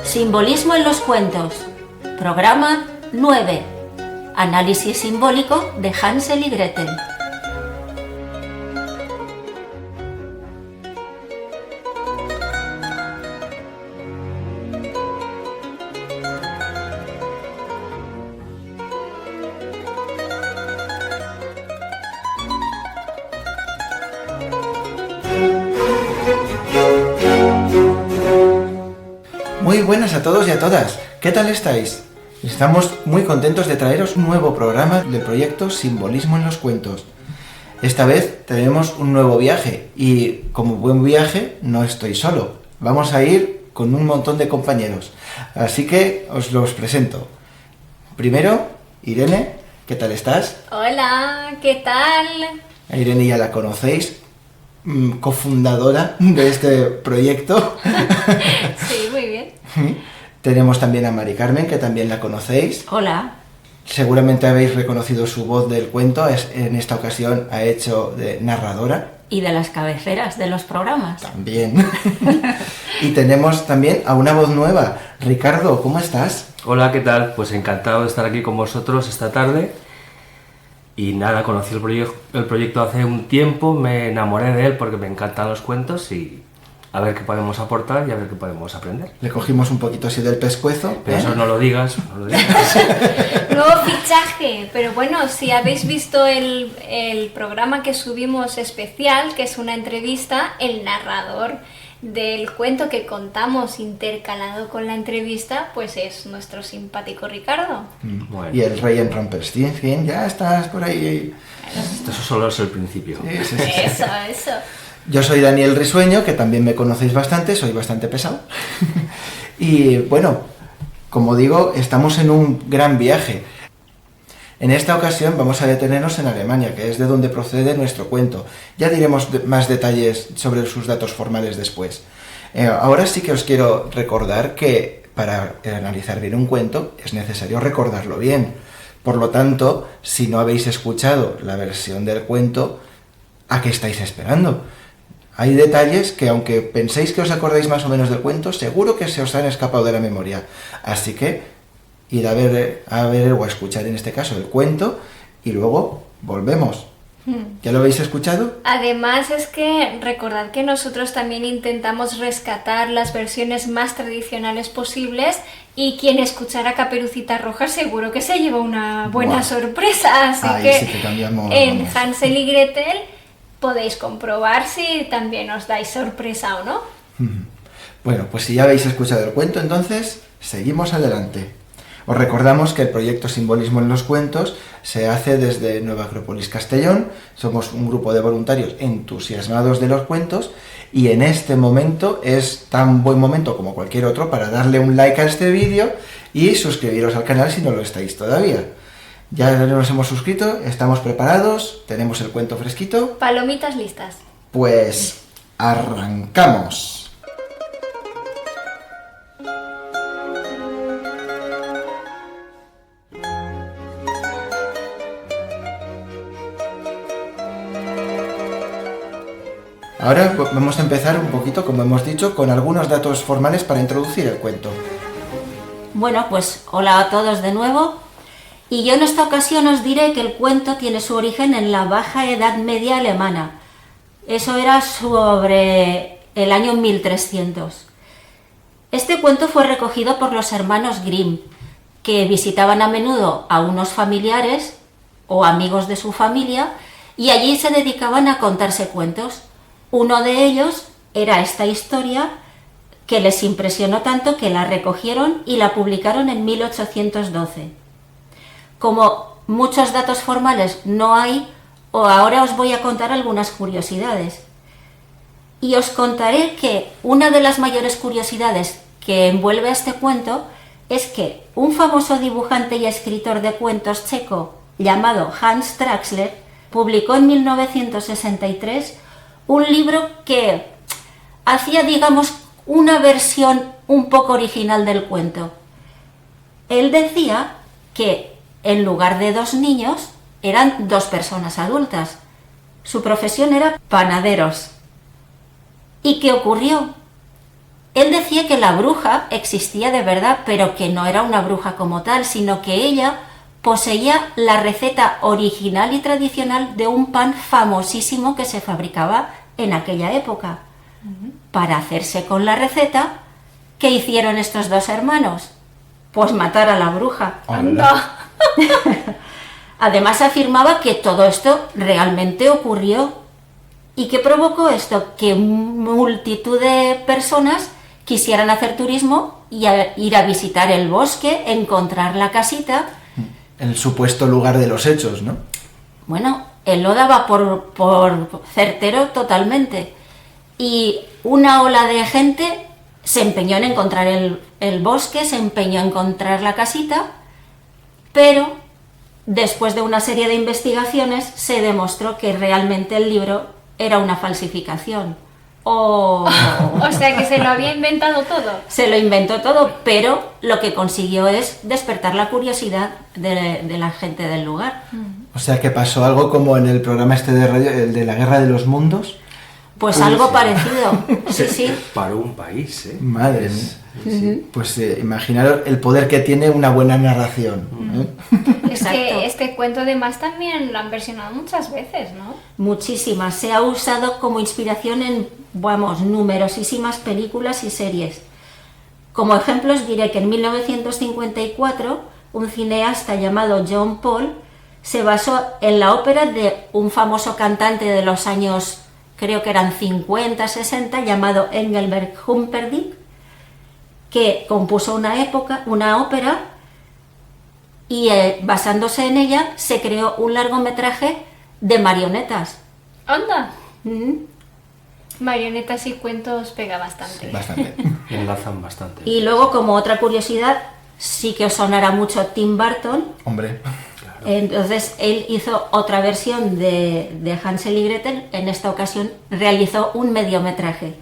Simbolismo en los cuentos. Programa 9. Análisis simbólico de Hansel y Gretel. Muy buenas a todos y a todas, ¿qué tal estáis? Estamos muy contentos de traeros un nuevo programa del proyecto Simbolismo en los Cuentos. Esta vez tenemos un nuevo viaje y como buen viaje no estoy solo, vamos a ir con un montón de compañeros, así que os los presento. Primero, Irene, ¿qué tal estás? Hola, ¿qué tal? A Irene ya la conocéis, cofundadora de este proyecto. Sí, muy bien. Tenemos también a Mari Carmen, que también la conocéis. Hola. Seguramente habéis reconocido su voz del cuento, en esta ocasión ha hecho de narradora. Y de las cabeceras de los programas. También. Y tenemos también a una voz nueva. Ricardo, ¿cómo estás? Hola, ¿qué tal? Pues encantado de estar aquí con vosotros esta tarde. Y nada, conocí el proyecto hace un tiempo, me enamoré de él porque me encantan los cuentos y a ver qué podemos aportar y a ver qué podemos aprender. Le cogimos un poquito así del pescuezo. Pero eso no lo digas, no lo digas. Nuevo fichaje, pero bueno, si habéis visto el programa que subimos especial, que es una entrevista, el narrador del cuento que contamos intercalado con la entrevista, pues es nuestro simpático Ricardo. Bueno. Y el rey en Rumpelstiltskin, ya estás por ahí. Eso solo es el principio. Sí. Eso. Yo soy Daniel Risueño, que también me conocéis bastante, soy bastante pesado. Y bueno, como digo, estamos en un gran viaje. En esta ocasión vamos a detenernos en Alemania, que es de donde procede nuestro cuento. Ya diremos más detalles sobre sus datos formales después. Ahora sí que os quiero recordar que para analizar bien un cuento es necesario recordarlo bien. Por lo tanto, si no habéis escuchado la versión del cuento, ¿a qué estáis esperando? Hay detalles que, aunque penséis que os acordáis más o menos del cuento, seguro que se os han escapado de la memoria. Así que ir a ver o a escuchar en este caso el cuento y luego volvemos. ¿Ya lo habéis escuchado? Además es que recordad que nosotros también intentamos rescatar las versiones más tradicionales posibles y quien escuchara Caperucita Roja seguro que se lleva una buena sorpresa. Así Ahí que sí que cambiamos, en vamos. Hansel y Gretel podéis comprobar si también os dais sorpresa o no. Bueno, pues si ya habéis escuchado el cuento, entonces seguimos adelante. Os recordamos que el proyecto Simbolismo en los Cuentos se hace desde Nueva Acrópolis Castellón. Somos un grupo de voluntarios entusiasmados de los cuentos y en este momento es tan buen momento como cualquier otro para darle un like a este vídeo y suscribiros al canal si no lo estáis todavía. Ya nos hemos suscrito, estamos preparados, tenemos el cuento fresquito. Palomitas listas. Pues arrancamos. Ahora vamos a empezar un poquito, como hemos dicho, con algunos datos formales para introducir el cuento. Bueno, pues hola a todos de nuevo. Y yo en esta ocasión os diré que el cuento tiene su origen en la Baja Edad Media alemana. Eso era sobre el año 1300. Este cuento fue recogido por los hermanos Grimm, que visitaban a menudo a unos familiares o amigos de su familia y allí se dedicaban a contarse cuentos. Uno de ellos era esta historia que les impresionó tanto que la recogieron y la publicaron en 1812. Como muchos datos formales no hay, ahora os voy a contar algunas curiosidades. Y os contaré que una de las mayores curiosidades que envuelve a este cuento es que un famoso dibujante y escritor de cuentos checo llamado Hans Traxler publicó en 1963 un libro que hacía, digamos, una versión un poco original del cuento. Él decía que en lugar de 2 niños eran 2 personas adultas. Su profesión era panaderos. ¿Y qué ocurrió? Él decía que la bruja existía de verdad, pero que no era una bruja como tal, sino que ella poseía la receta original y tradicional de un pan famosísimo que se fabricaba en aquella época. Para hacerse con la receta, ¿qué hicieron estos dos hermanos? Pues matar a la bruja. ¡Anda! Además afirmaba que todo esto realmente ocurrió. ¿Y qué provocó esto? Que multitud de personas quisieran hacer turismo y ir a visitar el bosque, encontrar la casita. El supuesto lugar de los hechos, ¿no? Bueno, él lo daba por certero totalmente. Y una ola de gente se empeñó en encontrar el bosque, se empeñó en encontrar la casita, pero después de una serie de investigaciones se demostró que realmente el libro era una falsificación. O sea que se lo había inventado todo. Se lo inventó todo, pero lo que consiguió es despertar la curiosidad de la gente del lugar. O sea que pasó algo como en el programa este de radio, el de la Guerra de los Mundos. Pues algo parecido, sí, sí. Para un país, ¿eh? Madre mía. Pues imaginaros el poder que tiene una buena narración. Es que este cuento además también lo han versionado muchas veces, ¿no? Muchísimas. Se ha usado como inspiración en, numerosísimas películas y series. Como ejemplos diré que en 1954 un cineasta llamado John Paul se basó en la ópera de un famoso cantante de los años, creo que eran 50, 60, llamado Engelbert Humperdinck, que compuso una ópera y basándose en ella se creó un largometraje de marionetas. ¡Anda! Marionetas y cuentos pega bastante. Sí, bastante. Enlazan bastante. Y luego, como otra curiosidad, sí que os sonará mucho Tim Burton. Hombre. Entonces él hizo otra versión de Hansel y Gretel. En esta ocasión realizó un mediometraje.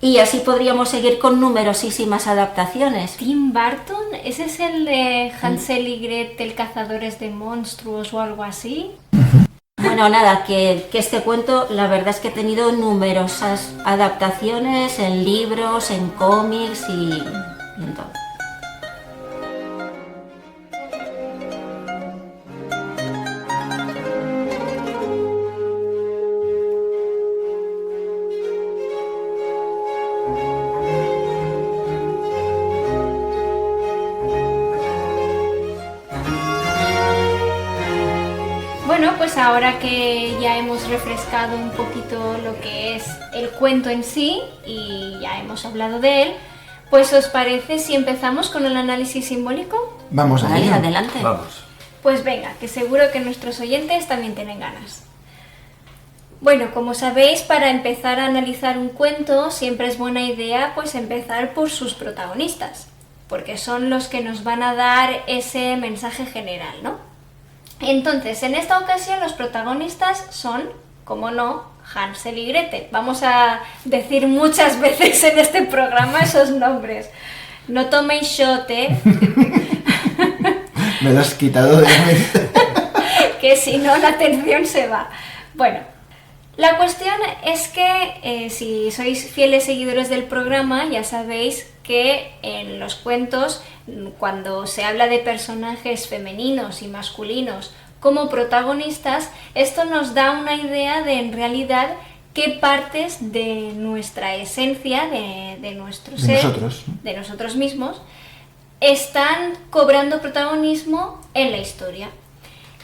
Y así podríamos seguir con numerosísimas adaptaciones. Tim Burton, ¿ese es el de Hansel y Gretel, cazadores de monstruos o algo así? Bueno, nada, que este cuento la verdad es que ha tenido numerosas adaptaciones en libros, en cómics y en todo. Bueno, pues ahora que ya hemos refrescado un poquito lo que es el cuento en sí y ya hemos hablado de él, pues ¿os parece si empezamos con el análisis simbólico? Vamos a Vale, ello. adelante. Vamos. Pues venga, que seguro que nuestros oyentes también tienen ganas. Bueno, como sabéis, para empezar a analizar un cuento siempre es buena idea pues empezar por sus protagonistas, porque son los que nos van a dar ese mensaje general, ¿no? Entonces, en esta ocasión los protagonistas son, como no, Hansel y Gretel. Vamos a decir muchas veces en este programa esos nombres. No toméis shot, ¿eh? Me lo has quitado de la mente. Que si no la atención se va. Bueno, la cuestión es que si sois fieles seguidores del programa ya sabéis que en los cuentos, cuando se habla de personajes femeninos y masculinos como protagonistas, esto nos da una idea de en realidad qué partes de nuestra esencia, de nuestro ser, nosotros, ¿no? de nosotros mismos, están cobrando protagonismo en la historia.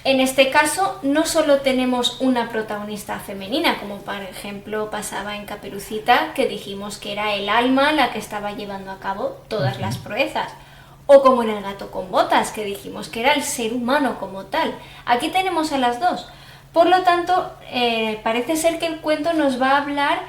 En este caso, no solo tenemos una protagonista femenina, como por ejemplo pasaba en Caperucita, que dijimos que era el alma la que estaba llevando a cabo todas las proezas, o como en El gato con botas, que dijimos que era el ser humano como tal. Aquí tenemos a las dos. Por lo tanto, parece ser que el cuento nos va a hablar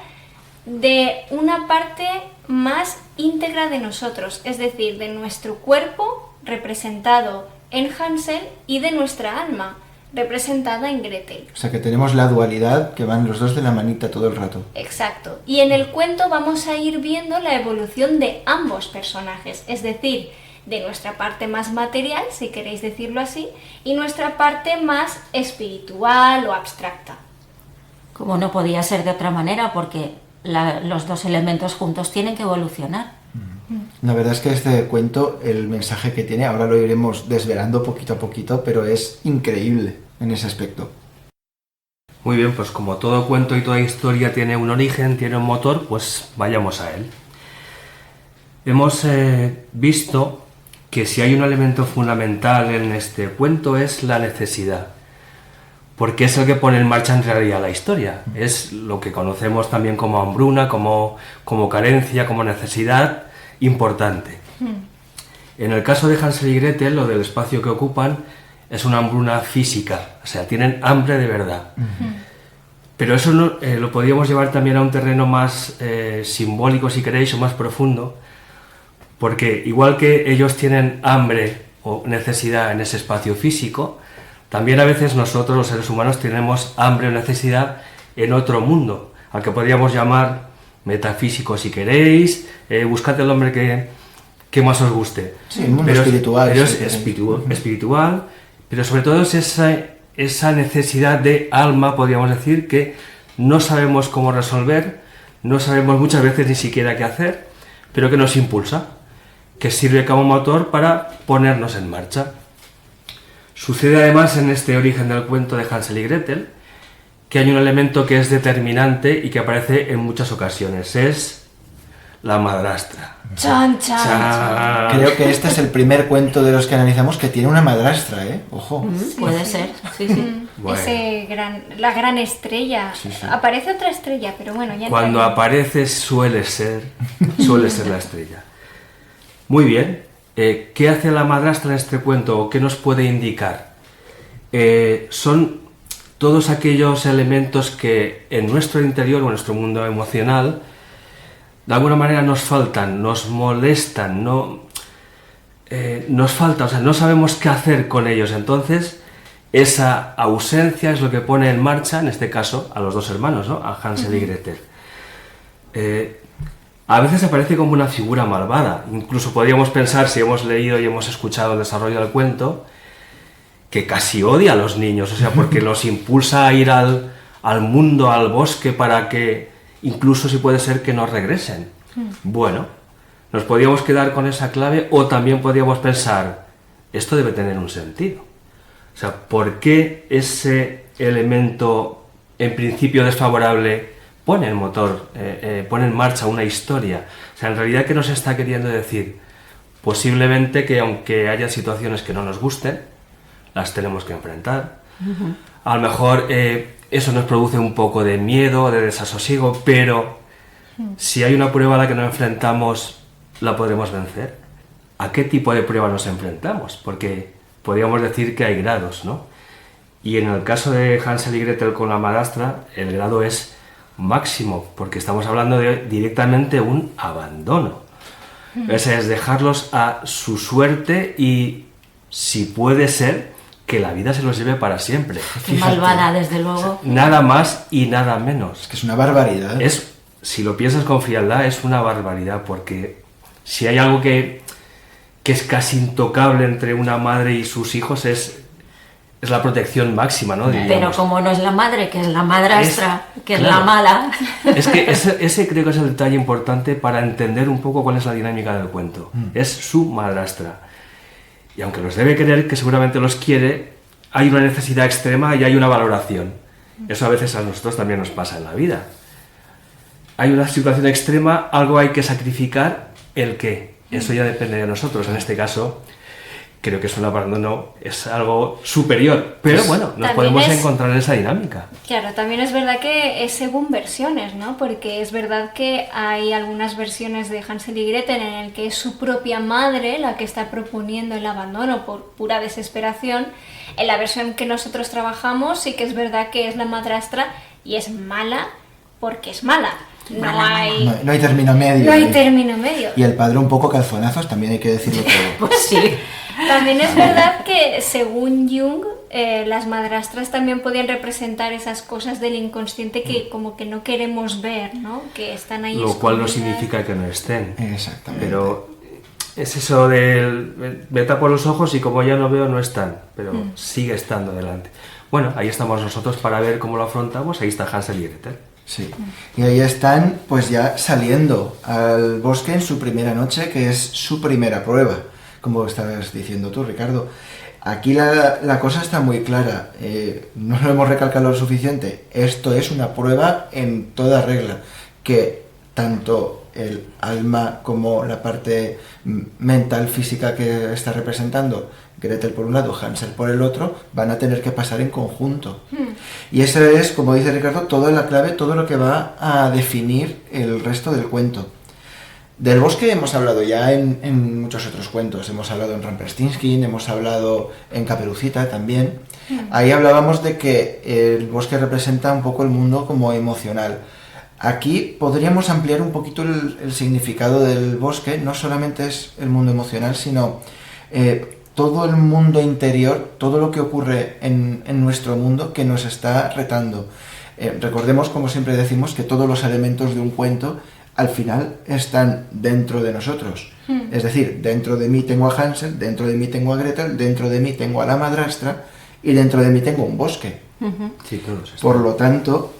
de una parte más íntegra de nosotros, es decir, de nuestro cuerpo representado en Hansel y de nuestra alma, representada en Gretel. O sea que tenemos la dualidad que van los dos de la manita todo el rato. Exacto. Y en el cuento vamos a ir viendo la evolución de ambos personajes, es decir, de nuestra parte más material, si queréis decirlo así, y nuestra parte más espiritual o abstracta. Como no podía ser de otra manera, porque los dos elementos juntos tienen que evolucionar. La verdad es que este cuento, el mensaje que tiene, ahora lo iremos desvelando poquito a poquito, pero es increíble en ese aspecto. Muy bien, pues como todo cuento y toda historia tiene un origen, tiene un motor, pues vayamos a él. Hemos visto que si hay un elemento fundamental en este cuento es la necesidad, porque es el que pone en marcha en realidad la historia. Es lo que conocemos también como hambruna, como carencia, como necesidad importante. En el caso de Hansel y Gretel, lo del espacio que ocupan es una hambruna física, o sea, tienen hambre de verdad. Pero eso lo podríamos llevar también a un terreno más simbólico, si queréis, o más profundo, porque igual que ellos tienen hambre o necesidad en ese espacio físico, también a veces nosotros, los seres humanos, tenemos hambre o necesidad en otro mundo, al que podríamos llamar metafísico si queréis, buscad el nombre que más os guste. Sí, el mundo espiritual. Pero es espiritual, pero sobre todo es esa necesidad de alma, podríamos decir, que no sabemos cómo resolver, no sabemos muchas veces ni siquiera qué hacer, pero que nos impulsa, que sirve como motor para ponernos en marcha. Sucede además en este origen del cuento de Hansel y Gretel que hay un elemento que es determinante y que aparece en muchas ocasiones, es la madrastra. ¡Chan, chan, chan! Creo que este es el primer cuento de los que analizamos que tiene una madrastra, ¿eh? Ojo. Puede ser, sí. Bueno. La gran estrella. Sí. Aparece otra estrella, pero bueno, ya Cuando entraremos. aparece suele ser la estrella. Muy bien. ¿Qué hace la madrastra en este cuento o qué nos puede indicar? Son todos aquellos elementos que en nuestro interior o en nuestro mundo emocional de alguna manera nos faltan, nos molestan, nos falta, o sea, no sabemos qué hacer con ellos. Entonces, esa ausencia es lo que pone en marcha, en este caso, a los dos hermanos, ¿no? A Hansel y Gretel. A veces aparece como una figura malvada. Incluso podríamos pensar, si hemos leído y hemos escuchado el desarrollo del cuento, que casi odia a los niños, o sea, porque los impulsa a ir al mundo, al bosque, para que incluso si puede ser que no regresen. Bueno, nos podríamos quedar con esa clave o también podríamos pensar, esto debe tener un sentido. O sea, ¿por qué ese elemento en principio desfavorable pone el motor, pone en marcha una historia? O sea, en realidad, ¿qué nos está queriendo decir? Posiblemente que aunque haya situaciones que no nos gusten, las tenemos que enfrentar. A lo mejor eso nos produce un poco de miedo, de desasosiego, pero si hay una prueba a la que nos enfrentamos, ¿la podremos vencer? ¿A qué tipo de prueba nos enfrentamos? Porque podríamos decir que hay grados, ¿no? Y en el caso de Hansel y Gretel con la madrastra, el grado es máximo, porque estamos hablando de directamente un abandono. Ese es dejarlos a su suerte y, si puede ser, que la vida se los lleve para siempre. Qué malvada, desde luego. Nada más y nada menos. Es que es una barbaridad. Si lo piensas con frialdad, es una barbaridad, porque si hay algo que es casi intocable entre una madre y sus hijos, es la protección máxima, ¿no? Diríamos. Pero como no es la madre, que es la madrastra, que es claro, la mala. Es que ese creo que es el detalle importante para entender un poco cuál es la dinámica del cuento. Es su madrastra. Y aunque los debe querer, que seguramente los quiere, hay una necesidad extrema y hay una valoración. Eso a veces a nosotros también nos pasa en la vida. Hay una situación extrema, algo hay que sacrificar, ¿el qué? Eso ya depende de nosotros. En este caso, creo que es un abandono, es algo superior. Pero bueno, nos podemos encontrar en esa dinámica. Claro, también es verdad que es según versiones, ¿no? Porque es verdad que hay algunas versiones de Hansel y Gretel en el que es su propia madre la que está proponiendo el abandono por pura desesperación. En la versión que nosotros trabajamos sí que es verdad que es la madrastra y es mala porque es mala. No hay término medio. No hay término medio. Y el padre un poco calzonazos, también hay que decirlo todo. Pues sí. También es verdad que, según Jung, las madrastras también podían representar esas cosas del inconsciente que como que no queremos ver, ¿no? Que están ahí Lo cual no escondidas. significa que no estén. Exactamente. Pero es eso del me tapo los ojos y como ya no veo, no están. Pero sigue estando delante. Bueno, ahí estamos nosotros para ver cómo lo afrontamos. Ahí está Hansel y Gretel. Sí. Y ahí están pues ya saliendo al bosque en su primera noche, que es su primera prueba, como estabas diciendo tú, Ricardo. Aquí la cosa está muy clara, no lo hemos recalcado lo suficiente, esto es una prueba en toda regla, que tanto el alma como la parte mental, física que está representando Gretel por un lado, Hansel por el otro, van a tener que pasar en conjunto. Y esa es, como dice Ricardo, toda la clave, todo lo que va a definir el resto del cuento. Del bosque hemos hablado ya en muchos otros cuentos, hemos hablado en Rumpelstiltskin, hemos hablado en Caperucita también. Ahí hablábamos de que el bosque representa un poco el mundo como emocional. Aquí podríamos ampliar un poquito el significado del bosque, no solamente es el mundo emocional, sino todo el mundo interior, todo lo que ocurre en nuestro mundo que nos está retando. Recordemos, como siempre decimos, que todos los elementos de un cuento al final están dentro de nosotros. Es decir, dentro de mí tengo a Hansel, dentro de mí tengo a Gretel, dentro de mí tengo a la madrastra y dentro de mí tengo un bosque. Sí, todos. Por lo tanto,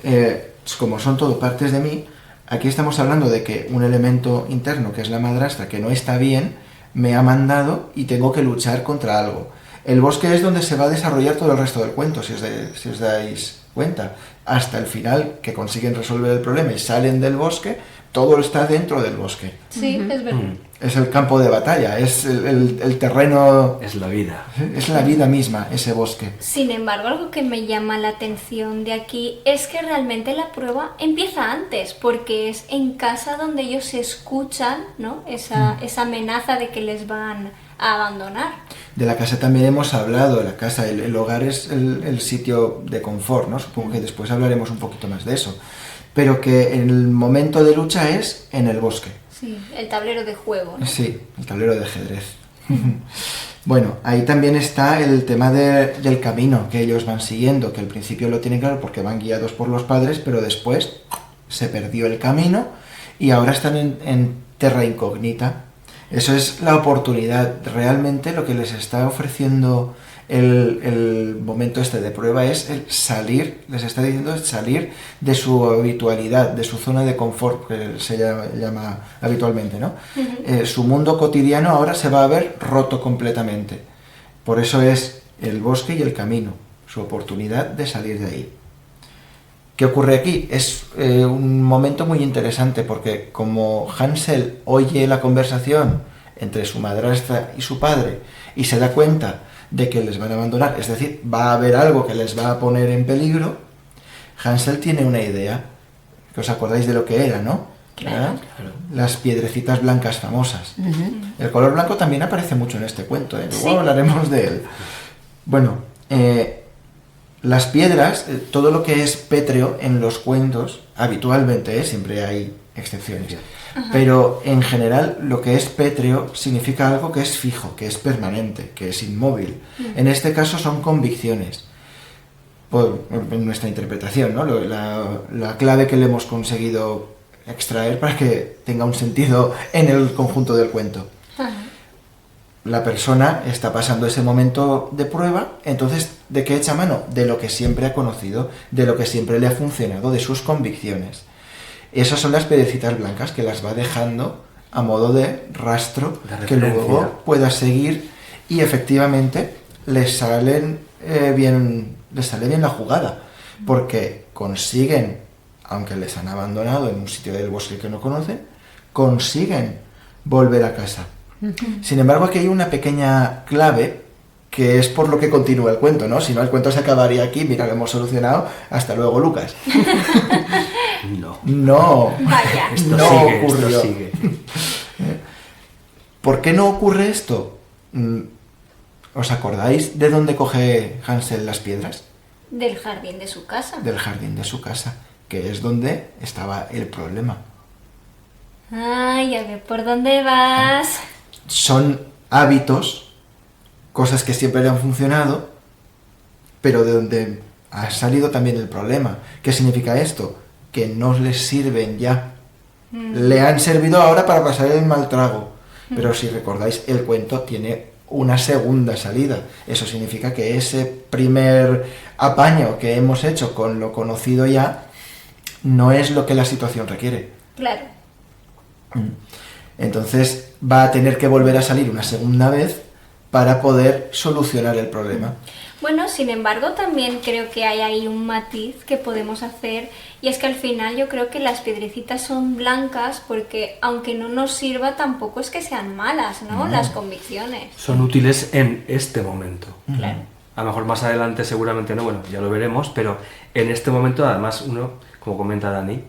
como son todo partes de mí, aquí estamos hablando de que un elemento interno, que es la madrastra, que no está bien, me ha mandado y tengo que luchar contra algo. El bosque es donde se va a desarrollar todo el resto del cuento, si os dais cuenta. Hasta el final, que consiguen resolver el problema y salen del bosque, todo está dentro del bosque. Sí, es verdad. Es el campo de batalla, es el terreno... Es la vida. Es la vida misma, ese bosque. Sin embargo, algo que me llama la atención de aquí es que realmente la prueba empieza antes, porque es en casa donde ellos escuchan, ¿no? Esa amenaza de que les van a abandonar. De la casa también hemos hablado, la casa, el hogar es el sitio de confort, ¿no? Supongo que después hablaremos un poquito más de eso. Pero que el momento de lucha es en el bosque. Sí, el tablero de juego, ¿no? Sí, el tablero de ajedrez. Bueno, ahí también está el tema del camino que ellos van siguiendo, que al principio lo tienen claro porque van guiados por los padres, pero después se perdió el camino y ahora están en terra incógnita. Eso es la oportunidad. Realmente lo que les está ofreciendo el momento este de prueba es el salir, les está diciendo salir de su habitualidad, de su zona de confort, que se llama habitualmente, ¿no? Su mundo cotidiano ahora se va a ver roto completamente. Por eso es el bosque y el camino, su oportunidad de salir de ahí. ¿Qué ocurre aquí? Es un momento muy interesante porque como Hansel oye la conversación entre su madrastra y su padre y se da cuenta de que les van a abandonar, es decir, va a haber algo que les va a poner en peligro, Hansel tiene una idea, que os acordáis de lo que era, ¿no? Claro. Las piedrecitas blancas famosas. El color blanco también aparece mucho en este cuento, luego Sí. hablaremos de él. Bueno, las piedras, todo lo que es pétreo en los cuentos, habitualmente, siempre hay excepciones, pero en general lo que es pétreo significa algo que es fijo, que es permanente, que es inmóvil. En este caso son convicciones, en nuestra interpretación, ¿no? La clave que le hemos conseguido extraer para que tenga un sentido en el conjunto del cuento. La persona está pasando ese momento de prueba, entonces, ¿de qué echa mano? De lo que siempre ha conocido, de lo que siempre le ha funcionado, de sus convicciones. Esas son las piedrecitas blancas que las va dejando a modo de rastro que luego pueda seguir y efectivamente les sale bien la jugada, porque consiguen, aunque les han abandonado en un sitio del bosque que no conocen, consiguen volver a casa. Sin embargo, aquí hay una pequeña clave que es por lo que continúa el cuento, ¿no? Si no, el cuento se acabaría aquí, mira, lo hemos solucionado, hasta luego, Lucas. No. Vaya. Esto no sigue, ocurrió. esto sigue. ¿Por qué no ocurre esto? ¿Os acordáis de dónde coge Hansel las piedras? Del jardín de su casa. Del jardín de su casa, que es donde estaba el problema. Ay, a ver, ¿por dónde vas? Son hábitos, cosas que siempre le han funcionado, pero de donde ha salido también el problema. ¿Qué significa esto? Que no les sirven ya. Le han servido ahora para pasar el mal trago. Pero si recordáis, el cuento tiene una segunda salida. Eso significa que ese primer apaño que hemos hecho con lo conocido ya no es lo que la situación requiere. Claro. Entonces va a tener que volver a salir una segunda vez para poder solucionar el problema. Bueno, sin embargo, también creo que hay ahí un matiz que podemos hacer, y es que al final yo creo que las piedrecitas son blancas porque aunque no nos sirva tampoco es que sean malas, ¿no? Las convicciones. Son útiles en este momento. Claro. A lo mejor más adelante seguramente no, bueno, ya lo veremos, pero en este momento además uno, como comenta Dani,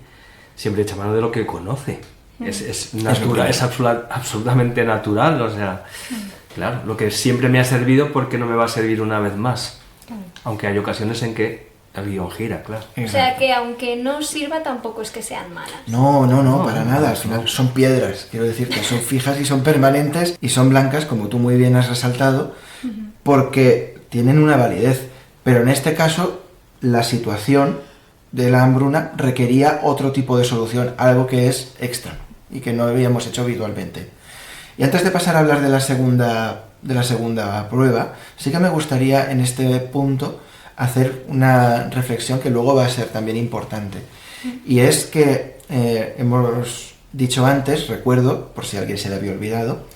siempre echa mano de lo que conoce. Es natural, es absolutamente natural, o sea, claro, lo que siempre me ha servido, ¿por qué no me va a servir una vez más? Aunque hay ocasiones en que el guión gira, claro. O sea que aunque no sirva tampoco es que sean malas. No, para nada. Al final son piedras, quiero decir que son fijas y son permanentes y son blancas, como tú muy bien has resaltado, porque tienen una validez. Pero en este caso, la situación de la hambruna requería otro tipo de solución, algo que es extra y que no habíamos hecho habitualmente. Y antes de pasar a hablar de la segunda prueba, sí que me gustaría en este punto hacer una reflexión que luego va a ser también importante. Y es que hemos dicho antes, recuerdo, por si alguien se le había olvidado,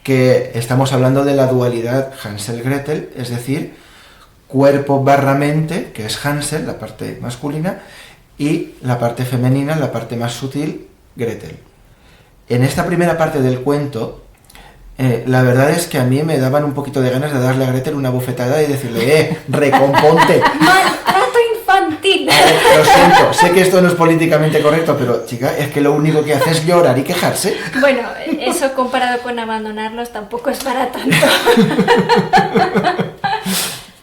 que estamos hablando de la dualidad Hansel-Gretel, es decir, cuerpo barra mente, que es Hansel, la parte masculina, y la parte femenina, la parte más sutil, Gretel. En esta primera parte del cuento, la verdad es que a mí me daban un poquito de ganas de darle a Gretel una bofetada y decirle, recomponte. ¡Maltrato infantil! Lo siento, sé que esto no es políticamente correcto, pero chica, es que lo único que hace es llorar y quejarse. Bueno, eso comparado con abandonarlos tampoco es para tanto.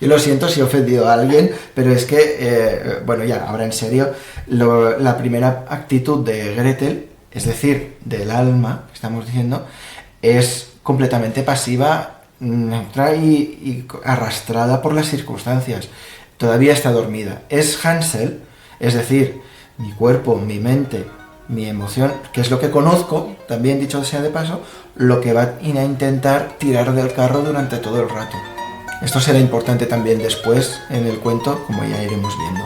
Yo lo siento si he ofendido a alguien, pero es que, bueno, ya, ahora en serio, la primera actitud de Gretel, es decir, del alma, que estamos diciendo, es completamente pasiva, neutra y arrastrada por las circunstancias. Todavía está dormida. Es Hansel, es decir, mi cuerpo, mi mente, mi emoción, que es lo que conozco, también dicho sea de paso, lo que va a intentar tirar del carro durante todo el rato. Esto será importante también después en el cuento, como ya iremos viendo.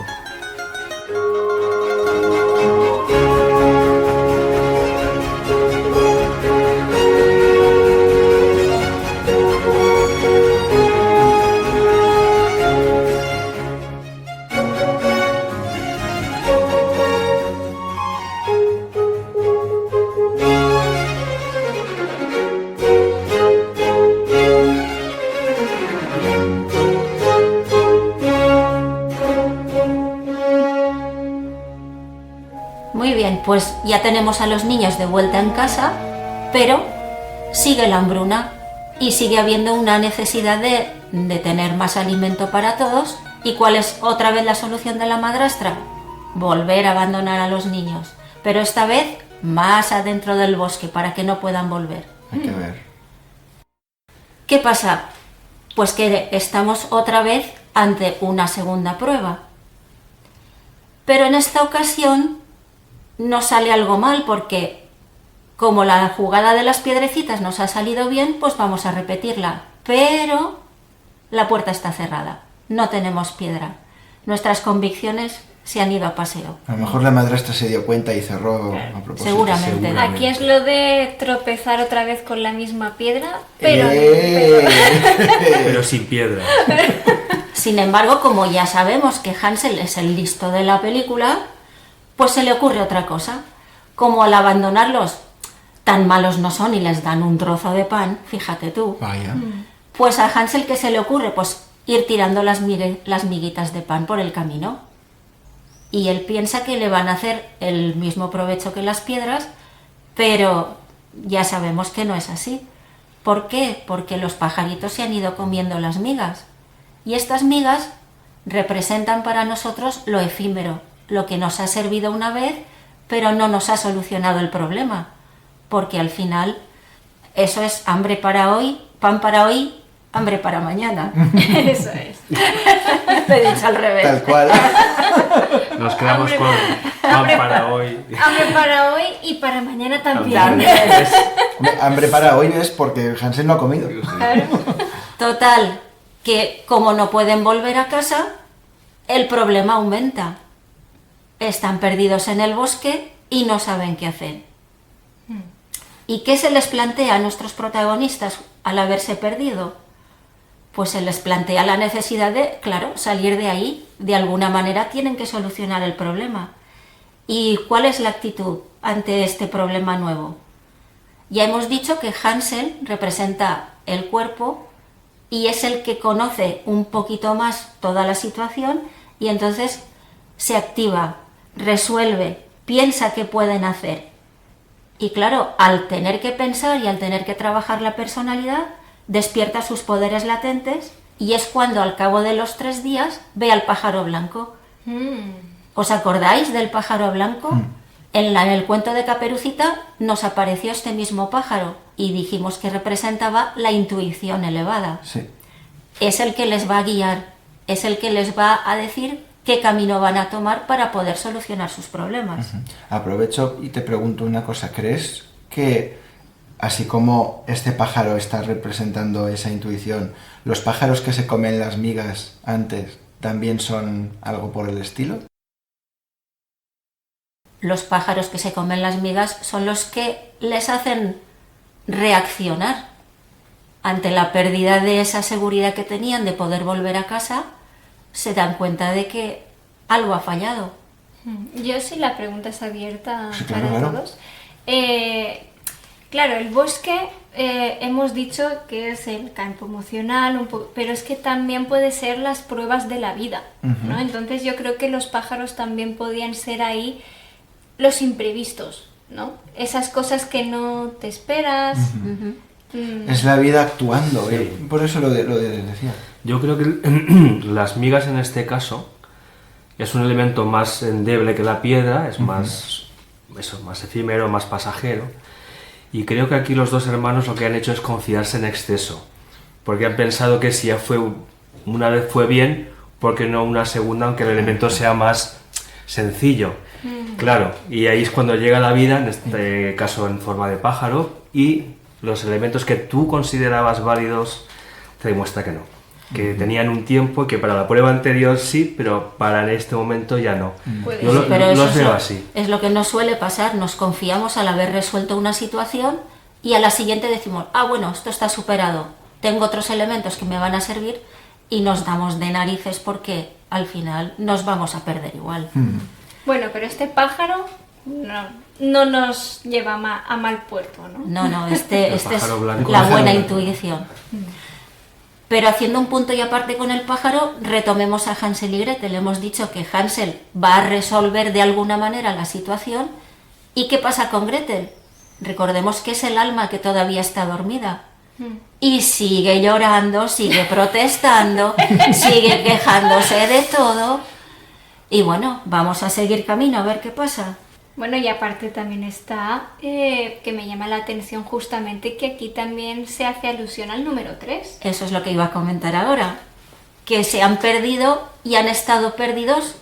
Pues ya tenemos a los niños de vuelta en casa, pero sigue la hambruna y sigue habiendo una necesidad de tener más alimento para todos. ¿Y cuál es otra vez la solución de la madrastra? Volver a abandonar a los niños, pero esta vez más adentro del bosque para que no puedan volver. Hay que ver. ¿Qué pasa? Pues que estamos otra vez ante una segunda prueba. Pero en esta ocasión nos sale algo mal porque como la jugada de las piedrecitas nos ha salido bien, pues vamos a repetirla. Pero la puerta está cerrada, no tenemos piedra. Nuestras convicciones se han ido a paseo. A lo mejor la madrastra se dio cuenta y cerró a propósito. Seguramente. Aquí es lo de tropezar otra vez con la misma piedra, pero... Pero sin piedra. Sin embargo, como ya sabemos que Hansel es el listo de la película, pues se le ocurre otra cosa. Como al abandonarlos tan malos no son y les dan un trozo de pan, fíjate tú. Vaya. Pues a Hansel, ¿qué se le ocurre? Pues ir tirando las miguitas de pan por el camino. Y él piensa que le van a hacer el mismo provecho que las piedras, pero ya sabemos que no es así. ¿Por qué? Porque los pajaritos se han ido comiendo las migas. Y estas migas representan para nosotros lo efímero, lo que nos ha servido una vez, pero no nos ha solucionado el problema. Porque al final eso es hambre para hoy, pan para hoy, hambre para mañana. Eso es. Lo he dicho al revés. Tal cual. Nos quedamos con pan para hoy. Hambre para hoy y para mañana también. Hombre, hambre para hoy es porque Hansel no ha comido. Total, que como no pueden volver a casa, el problema aumenta. están perdidos en el bosque y no saben qué hacer. ¿Y qué se les plantea a nuestros protagonistas al haberse perdido? Pues se les plantea la necesidad de, claro, salir de ahí. De alguna manera tienen que solucionar el problema. ¿Y cuál es la actitud ante este problema nuevo? Ya hemos dicho que Hansel representa el cuerpo y es el que conoce un poquito más toda la situación y entonces se activa, resuelve, piensa qué pueden hacer. Y claro, al tener que pensar y al tener que trabajar la personalidad, despierta sus poderes latentes y es cuando al cabo de los 3 días ve al pájaro blanco. ¿Os acordáis del pájaro blanco? En el cuento de Caperucita nos apareció este mismo pájaro y dijimos que representaba la intuición elevada. Sí. Es el que les va a guiar, es el que les va a decir qué camino van a tomar para poder solucionar sus problemas. Aprovecho y te pregunto una cosa. ¿Crees que, así como este pájaro está representando esa intuición, los pájaros que se comen las migas antes también son algo por el estilo? Los pájaros que se comen las migas son los que les hacen reaccionar ante la pérdida de esa seguridad que tenían de poder volver a casa. Se dan cuenta de que algo ha fallado. Yo, si la pregunta es abierta Sí, para claro. todos. Claro, el bosque hemos dicho que es el campo emocional, pero es que también puede ser las pruebas de la vida, ¿no? Entonces yo creo que los pájaros también podían ser ahí los imprevistos, ¿no? Esas cosas que no te esperas. Es la vida actuando, Sí. por eso lo decía. Yo creo que las migas en este caso es un elemento más endeble que la piedra, es más efímero, más pasajero. Y creo que aquí los dos hermanos lo que han hecho es confiarse en exceso, porque han pensado que si ya fue una vez fue bien, ¿por qué no una segunda, aunque el elemento sea más sencillo? Claro, y ahí es cuando llega la vida, en este caso en forma de pájaro, y los elementos que tú considerabas válidos te demuestra que no. Que tenían un tiempo y que para la prueba anterior sí, pero para en este momento ya no. Puede Yo ser. Pero eso los veo así. es lo que nos suele pasar. Nos confiamos al haber resuelto una situación y a la siguiente decimos, bueno, esto está superado, tengo otros elementos que me van a servir, y nos damos de narices porque al final nos vamos a perder igual. Bueno, pero este pájaro no nos lleva a mal puerto, ¿no? No, este es pájaro blanco. la buena Pájaro intuición. Pero haciendo un punto y aparte con el pájaro, retomemos a Hansel y Gretel. Hemos dicho que Hansel va a resolver de alguna manera la situación. ¿Y qué pasa con Gretel? Recordemos que es el alma que todavía está dormida. Y sigue llorando, sigue protestando, sigue quejándose de todo. Y bueno, vamos a seguir camino a ver qué pasa. Bueno, y aparte también está, que me llama la atención justamente que aquí también se hace alusión al número 3. Eso es lo que iba a comentar ahora. Que se han perdido y han estado perdidos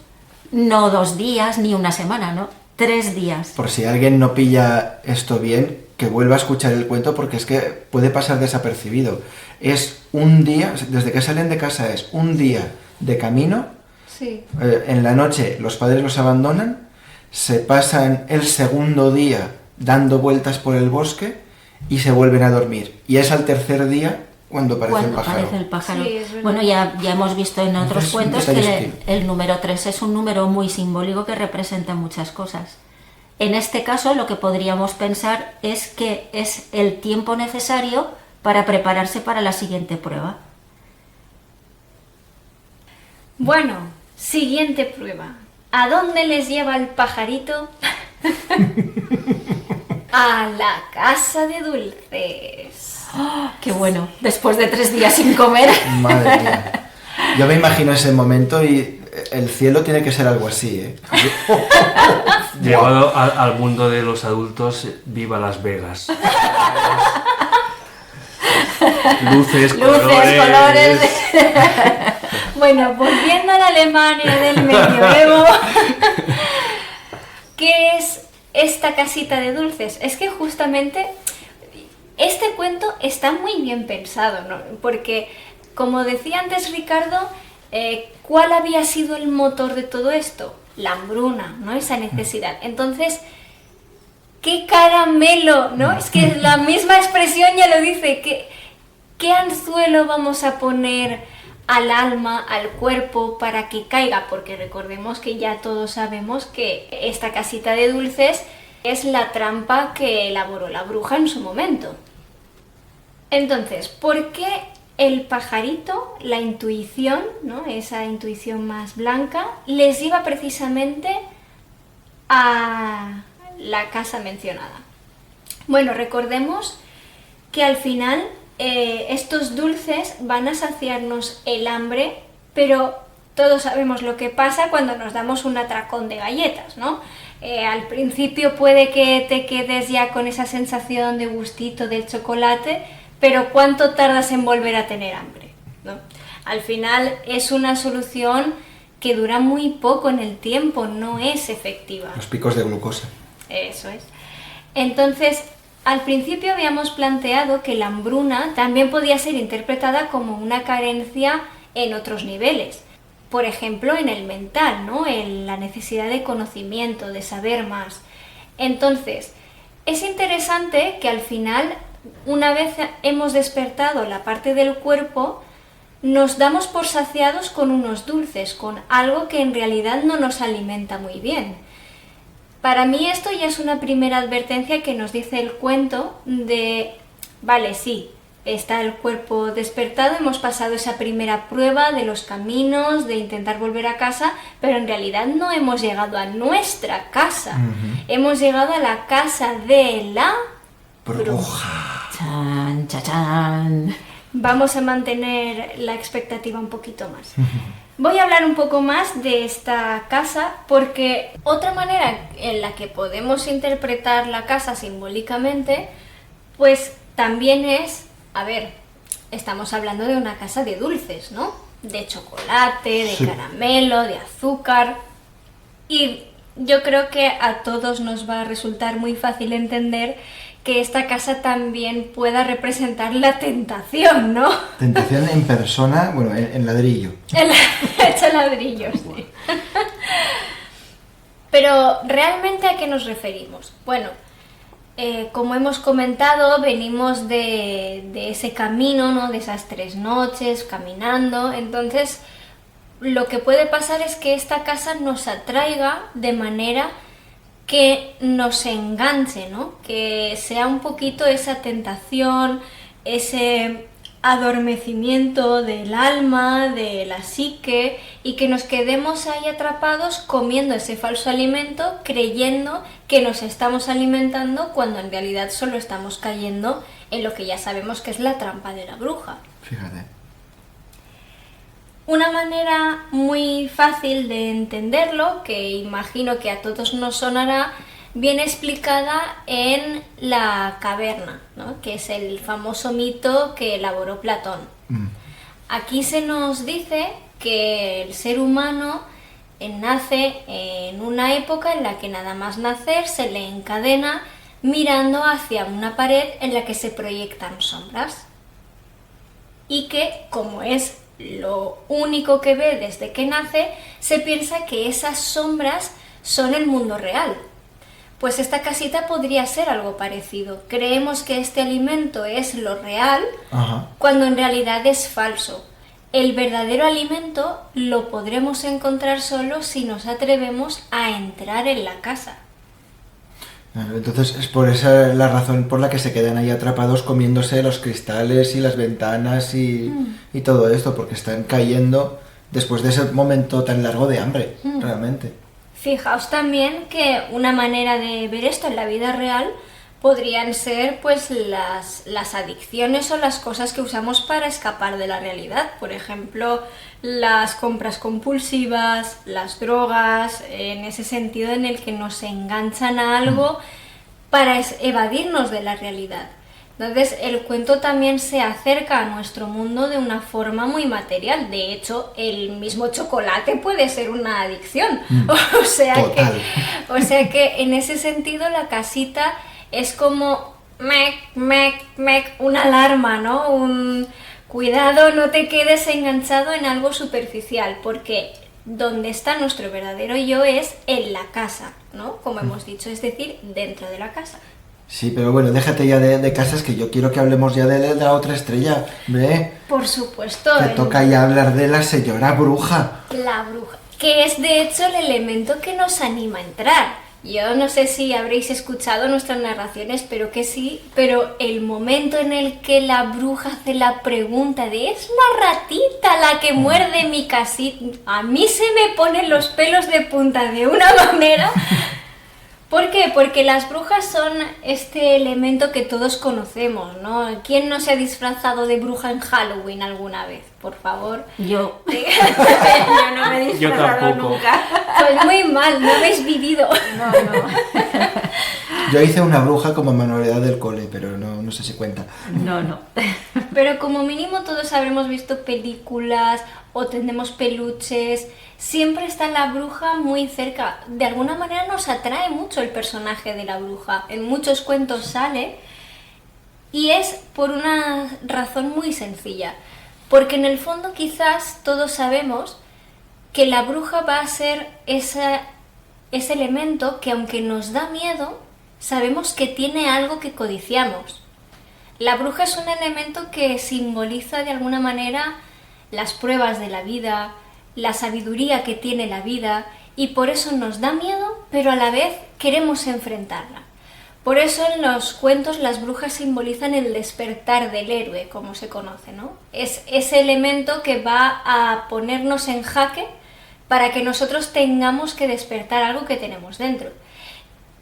no 2 días ni una semana, ¿no? 3 días. Por si alguien no pilla esto bien, que vuelva a escuchar el cuento porque es que puede pasar desapercibido. Es un día, desde que salen de casa es un día de camino. Sí. En la noche los padres los abandonan, se pasan el segundo día dando vueltas por el bosque y se vuelven a dormir. Y es al tercer día cuando aparece el pájaro. Aparece el pájaro. Sí, es verdad. Bueno, ya hemos visto en otros Entonces, cuentos un que detalle sutil. el número 3 es un número muy simbólico que representa muchas cosas. En este caso, lo que podríamos pensar es que es el tiempo necesario para prepararse para la siguiente prueba. Bueno, siguiente prueba. ¿A dónde les lleva el pajarito? A la casa de dulces. ¡Qué bueno! Después de 3 días sin comer. Madre mía. Yo me imagino ese momento y el cielo tiene que ser algo así, ¿eh? Llevado al mundo de los adultos, viva Las Vegas. Luces, Colores. Bueno, volviendo a la Alemania del medioevo, ¿qué es esta casita de dulces? Es que justamente este cuento está muy bien pensado, ¿no? Porque, como decía antes Ricardo, ¿cuál había sido el motor de todo esto? la hambruna, ¿no? Esa necesidad. Entonces, ¿qué caramelo, no? Es que la misma expresión ya lo dice, ¿qué anzuelo vamos a poner al alma, al cuerpo, para que caiga? Porque recordemos que ya todos sabemos que esta casita de dulces es la trampa que elaboró la bruja en su momento. Entonces, ¿por qué el pajarito, la intuición, ¿no? Esa intuición más blanca, les lleva precisamente a la casa mencionada? Bueno, recordemos que al final estos dulces van a saciarnos el hambre, pero todos sabemos lo que pasa cuando nos damos un atracón de galletas, ¿no? Al principio puede que te quedes ya con esa sensación de gustito del chocolate, pero ¿cuánto tardas en volver a tener hambre, ¿no? Al final es una solución que dura muy poco en el tiempo, no es efectiva. Los picos de glucosa. Eso es. Entonces, al principio habíamos planteado que la hambruna también podía ser interpretada como una carencia en otros niveles. Por ejemplo, en el mental, ¿no? En la necesidad de conocimiento, de saber más. Entonces, es interesante que al final, una vez hemos despertado la parte del cuerpo, nos damos por saciados con unos dulces, con algo que en realidad no nos alimenta muy bien. Para mí esto ya es una primera advertencia que nos dice el cuento de, vale, sí, está el cuerpo despertado, hemos pasado esa primera prueba de los caminos, de intentar volver a casa, pero en realidad no hemos llegado a nuestra casa, hemos llegado a la casa de la Bruja. Chan, cha, chan. Vamos a mantener la expectativa un poquito más. Voy a hablar un poco más de esta casa porque otra manera en la que podemos interpretar la casa simbólicamente, pues también es, a ver, estamos hablando de una casa de dulces, ¿no? De chocolate, de caramelo, de azúcar. Y yo creo que a todos nos va a resultar muy fácil entender que esta casa también pueda representar la tentación, ¿no? Tentación en persona, bueno, en ladrillo. Hecha ladrillos, sí. Pero, ¿realmente a qué nos referimos? Bueno, como hemos comentado, venimos de ese camino, ¿no? De esas 3 noches caminando, entonces lo que puede pasar es que esta casa nos atraiga de manera que nos enganche, ¿no? Que sea un poquito esa tentación, ese adormecimiento del alma, de la psique, y que nos quedemos ahí atrapados comiendo ese falso alimento, creyendo que nos estamos alimentando cuando en realidad solo estamos cayendo en lo que ya sabemos que es la trampa de la bruja. Fíjate. Una manera muy fácil de entenderlo, que imagino que a todos nos sonará, viene explicada en La caverna, ¿no? Que es el famoso mito que elaboró Platón. Aquí se nos dice que el ser humano nace en una época en la que nada más nacer se le encadena mirando hacia una pared en la que se proyectan sombras. Y que, como es lo único que ve desde que nace, se piensa que esas sombras son el mundo real. Pues esta casita podría ser algo parecido. Creemos que este alimento es lo real, cuando en realidad es falso. El verdadero alimento lo podremos encontrar solo si nos atrevemos a entrar en la casa. Entonces es por esa la razón por la que se quedan ahí atrapados comiéndose los cristales y las ventanas y todo esto, porque están cayendo después de ese momento tan largo de hambre, realmente. Fijaos también que una manera de ver esto en la vida real podrían ser pues las adicciones o las cosas que usamos para escapar de la realidad. Por ejemplo, las compras compulsivas, las drogas, en ese sentido en el que nos enganchan a algo para evadirnos de la realidad. Entonces, el cuento también se acerca a nuestro mundo de una forma muy material. De hecho, el mismo chocolate puede ser una adicción. O sea que en ese sentido la casita es como una alarma, ¿no? Cuidado, no te quedes enganchado en algo superficial, porque donde está nuestro verdadero yo es en la casa, ¿no? Como hemos dicho, es decir, dentro de la casa. Sí, pero bueno, déjate ya de casas, que yo quiero que hablemos ya de la otra estrella. Ve, Por supuesto. que toca ya hablar de la señora bruja. La bruja, que es de hecho el elemento que nos anima a entrar. Yo no sé si habréis escuchado nuestras narraciones, espero que sí, pero el momento en el que la bruja hace la pregunta de ¿es la ratita la que muerde mi casita? A mí se me ponen los pelos de punta de una manera. ¿Por qué? Porque las brujas son este elemento que todos conocemos, ¿no? ¿Quién no se ha disfrazado de bruja en Halloween alguna vez? Por favor. Yo. Yo no me he Yo disfrazado tampoco. nunca. Pues muy mal, no habéis vivido. No, no. Yo hice una bruja como manualidad del cole, pero no sé si cuenta. No, no. Pero como mínimo todos habremos visto películas o tenemos peluches. Siempre está la bruja muy cerca. De alguna manera nos atrae mucho el personaje de la bruja. En muchos cuentos sale y es por una razón muy sencilla. Porque en el fondo quizás todos sabemos que la bruja va a ser ese elemento que aunque nos da miedo, sabemos que tiene algo que codiciamos. La bruja es un elemento que simboliza de alguna manera las pruebas de la vida, la sabiduría que tiene la vida, y por eso nos da miedo, pero a la vez queremos enfrentarla. Por eso en los cuentos las brujas simbolizan el despertar del héroe, como se conoce, ¿no? Es ese elemento que va a ponernos en jaque para que nosotros tengamos que despertar algo que tenemos dentro.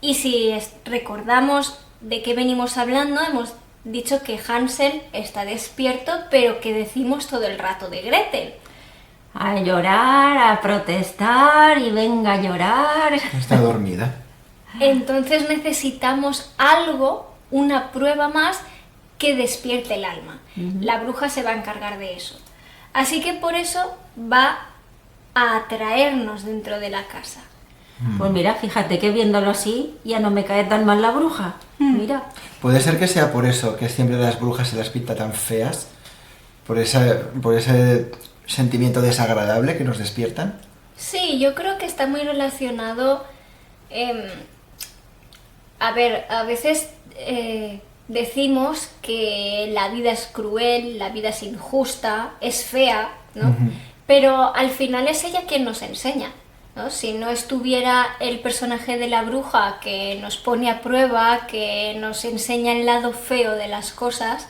Y si recordamos de qué venimos hablando, hemos dicho que Hansel está despierto, pero que decimos todo el rato de Gretel. A llorar, a protestar y venga a llorar. Está dormida. Entonces necesitamos algo, una prueba más que despierte el alma. La bruja se va a encargar de eso. Así que por eso va a atraernos dentro de la casa. Pues mira, fíjate que viéndolo así ya no me cae tan mal la bruja. Mira. Puede ser que sea por eso que siempre las brujas se las pinta tan feas, por ese sentimiento desagradable que nos despiertan. Sí, yo creo que está muy relacionado. A ver, a veces decimos que la vida es cruel, la vida es injusta, es fea, ¿no? Pero al final es ella quien nos enseña, ¿no? Si no estuviera el personaje de la bruja que nos pone a prueba, que nos enseña el lado feo de las cosas,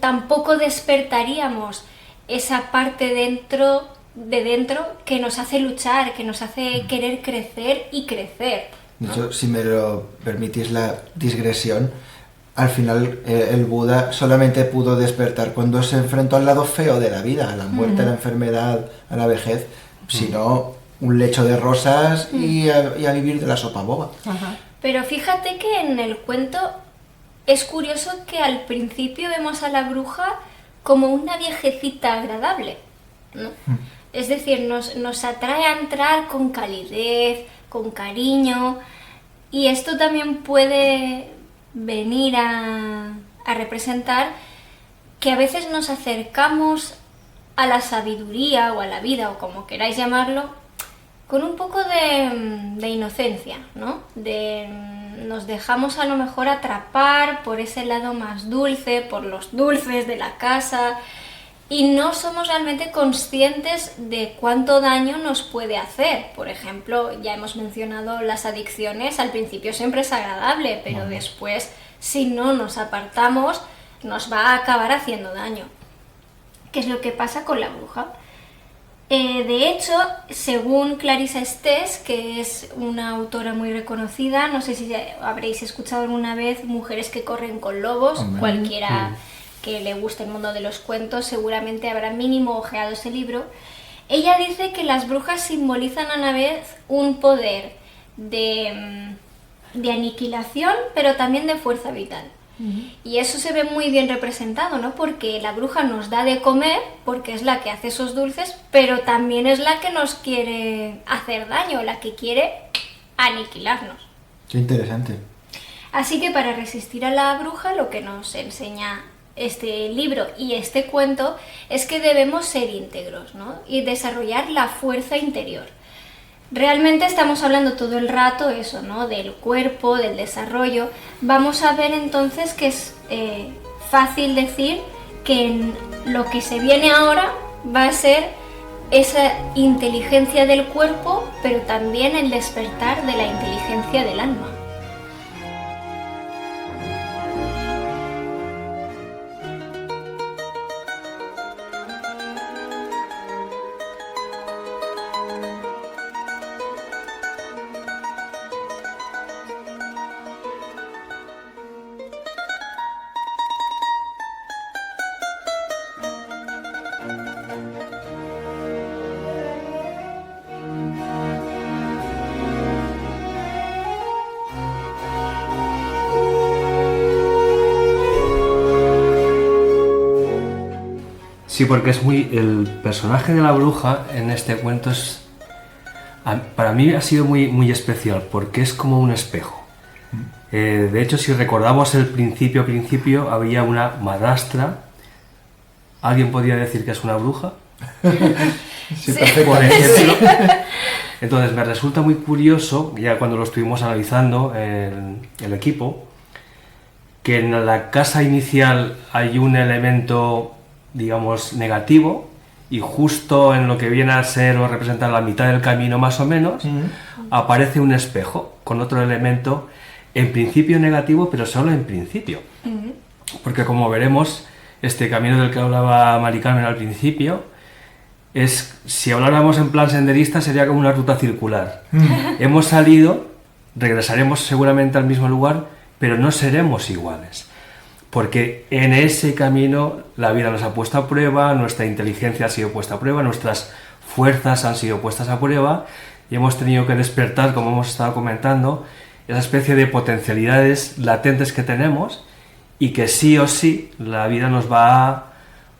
tampoco despertaríamos esa parte de dentro que nos hace luchar, que nos hace querer crecer y crecer. De hecho, si me lo permitís la digresión, al final el Buda solamente pudo despertar cuando se enfrentó al lado feo de la vida, a la muerte, a la enfermedad, a la vejez, sino un lecho de rosas y a vivir de la sopa boba. Ajá. Pero fíjate que en el cuento es curioso que al principio vemos a la bruja como una viejecita agradable, ¿no? Es decir, nos atrae a entrar con calidez, con cariño, y esto también puede venir a representar que a veces nos acercamos a la sabiduría o a la vida, o como queráis llamarlo, con un poco de inocencia, ¿no? Nos dejamos a lo mejor atrapar por ese lado más dulce, por los dulces de la casa, y no somos realmente conscientes de cuánto daño nos puede hacer. Por ejemplo, ya hemos mencionado las adicciones, al principio siempre es agradable, pero después, si no nos apartamos, nos va a acabar haciendo daño. ¿Qué es lo que pasa con la bruja? De hecho, según Clarissa Estés, que es una autora muy reconocida, no sé si habréis escuchado alguna vez Mujeres que corren con lobos, Hombre. cualquiera que le guste el mundo de los cuentos seguramente habrá mínimo ojeado ese libro. Ella dice que las brujas simbolizan a la vez un poder de aniquilación, pero también de fuerza vital. Y eso se ve muy bien representado, ¿no? Porque la bruja nos da de comer, porque es la que hace esos dulces, pero también es la que nos quiere hacer daño, la que quiere aniquilarnos. Qué interesante. Así que para resistir a la bruja lo que nos enseña este libro y este cuento es que debemos ser íntegros, ¿no? Y desarrollar la fuerza interior. Realmente estamos hablando todo el rato eso, ¿no? Del cuerpo, del desarrollo. Vamos a ver entonces que es fácil decir que en lo que se viene ahora va a ser esa inteligencia del cuerpo, pero también el despertar de la inteligencia del alma. Sí, porque es muy... El personaje de la bruja en este cuento es... Para mí ha sido muy especial, porque es como un espejo. De hecho, si recordamos el principio, había una madrastra. ¿Alguien podría decir que es una bruja? Sí, perfecto. Por ejemplo. Entonces, me resulta muy curioso, ya cuando lo estuvimos analizando el equipo, que en la casa inicial hay un elemento, digamos, negativo, y justo en lo que viene a ser o representar la mitad del camino más o menos, aparece un espejo con otro elemento en principio negativo, pero solo en principio. Porque como veremos, este camino del que hablaba Mari Carmen al principio, si habláramos en plan senderista, sería como una ruta circular. Hemos salido, regresaremos seguramente al mismo lugar, pero no seremos iguales. Porque en ese camino la vida nos ha puesto a prueba, nuestra inteligencia ha sido puesta a prueba, nuestras fuerzas han sido puestas a prueba y hemos tenido que despertar, como hemos estado comentando, esa especie de potencialidades latentes que tenemos y que sí o sí la vida nos va a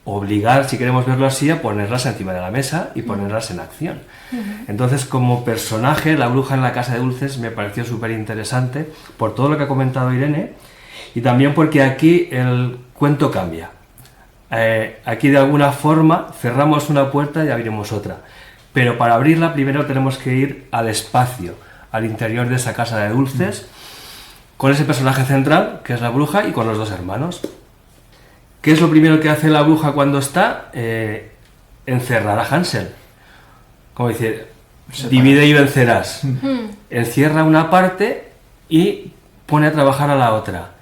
obligar, si queremos verlo así, a ponerlas encima de la mesa y ponerlas en acción. Entonces, como personaje, la bruja en la casa de dulces me pareció súper interesante por todo lo que ha comentado Irene. Y también porque aquí el cuento cambia. Aquí de alguna forma cerramos una puerta y abrimos otra. Pero para abrirla primero tenemos que ir al espacio, al interior de esa casa de dulces, con ese personaje central, que es la bruja, y con los dos hermanos. ¿Qué es lo primero que hace la bruja cuando está? Encerrar a Hansel. Como dice, divide y vencerás. Encierra una parte y pone a trabajar a la otra.